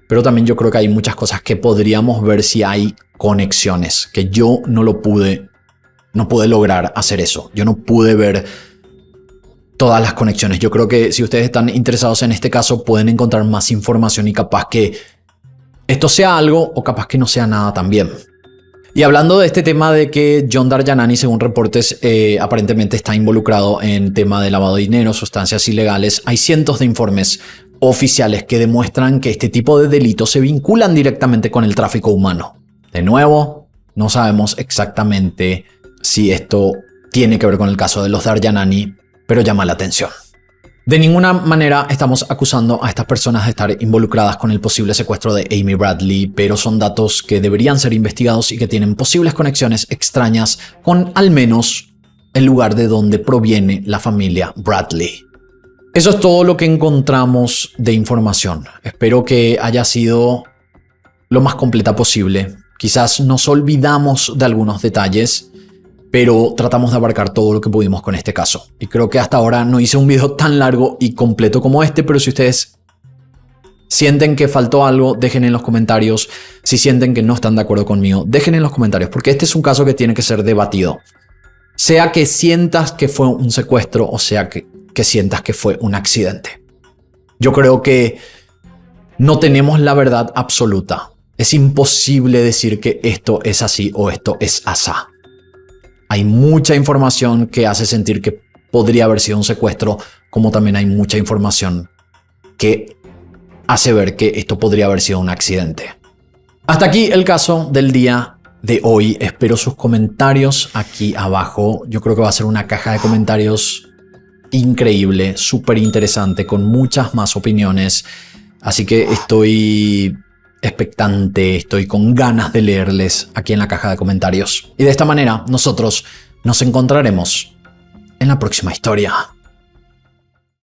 pero también yo creo que hay muchas cosas que podríamos ver si hay conexiones, que yo no pude lograr hacer eso. Yo no pude ver todas las conexiones. Yo creo que si ustedes están interesados en este caso, pueden encontrar más información y capaz que esto sea algo o capaz que no sea nada también. Y hablando de este tema de que John Darjanani, según reportes, aparentemente está involucrado en tema de lavado de dinero, sustancias ilegales, hay cientos de informes oficiales que demuestran que este tipo de delitos se vinculan directamente con el tráfico humano. De nuevo, no sabemos exactamente si esto tiene que ver con el caso de los Darjanani, pero llama la atención. De ninguna manera estamos acusando a estas personas de estar involucradas con el posible secuestro de Amy Bradley, pero son datos que deberían ser investigados y que tienen posibles conexiones extrañas con al menos el lugar de donde proviene la familia Bradley. Eso es todo lo que encontramos de información. Espero que haya sido lo más completa posible. Quizás nos olvidamos de algunos detalles, pero tratamos de abarcar todo lo que pudimos con este caso. Y creo que hasta ahora no hice un video tan largo y completo como este, pero si ustedes sienten que faltó algo, dejen en los comentarios. Si sienten que no están de acuerdo conmigo, dejen en los comentarios, porque este es un caso que tiene que ser debatido. Sea que sientas que fue un secuestro o sea que sientas que fue un accidente. Yo creo que no tenemos la verdad absoluta. Es imposible decir que esto es así o esto es asá. Hay mucha información que hace sentir que podría haber sido un secuestro, como también hay mucha información que hace ver que esto podría haber sido un accidente. Hasta aquí el caso del día de hoy. Espero sus comentarios aquí abajo. Yo creo que va a ser una caja de comentarios increíble, súper interesante, con muchas más opiniones. Así que estoy expectante, estoy con ganas de leerles aquí en la caja de comentarios. Y de esta manera nosotros nos encontraremos en la próxima historia.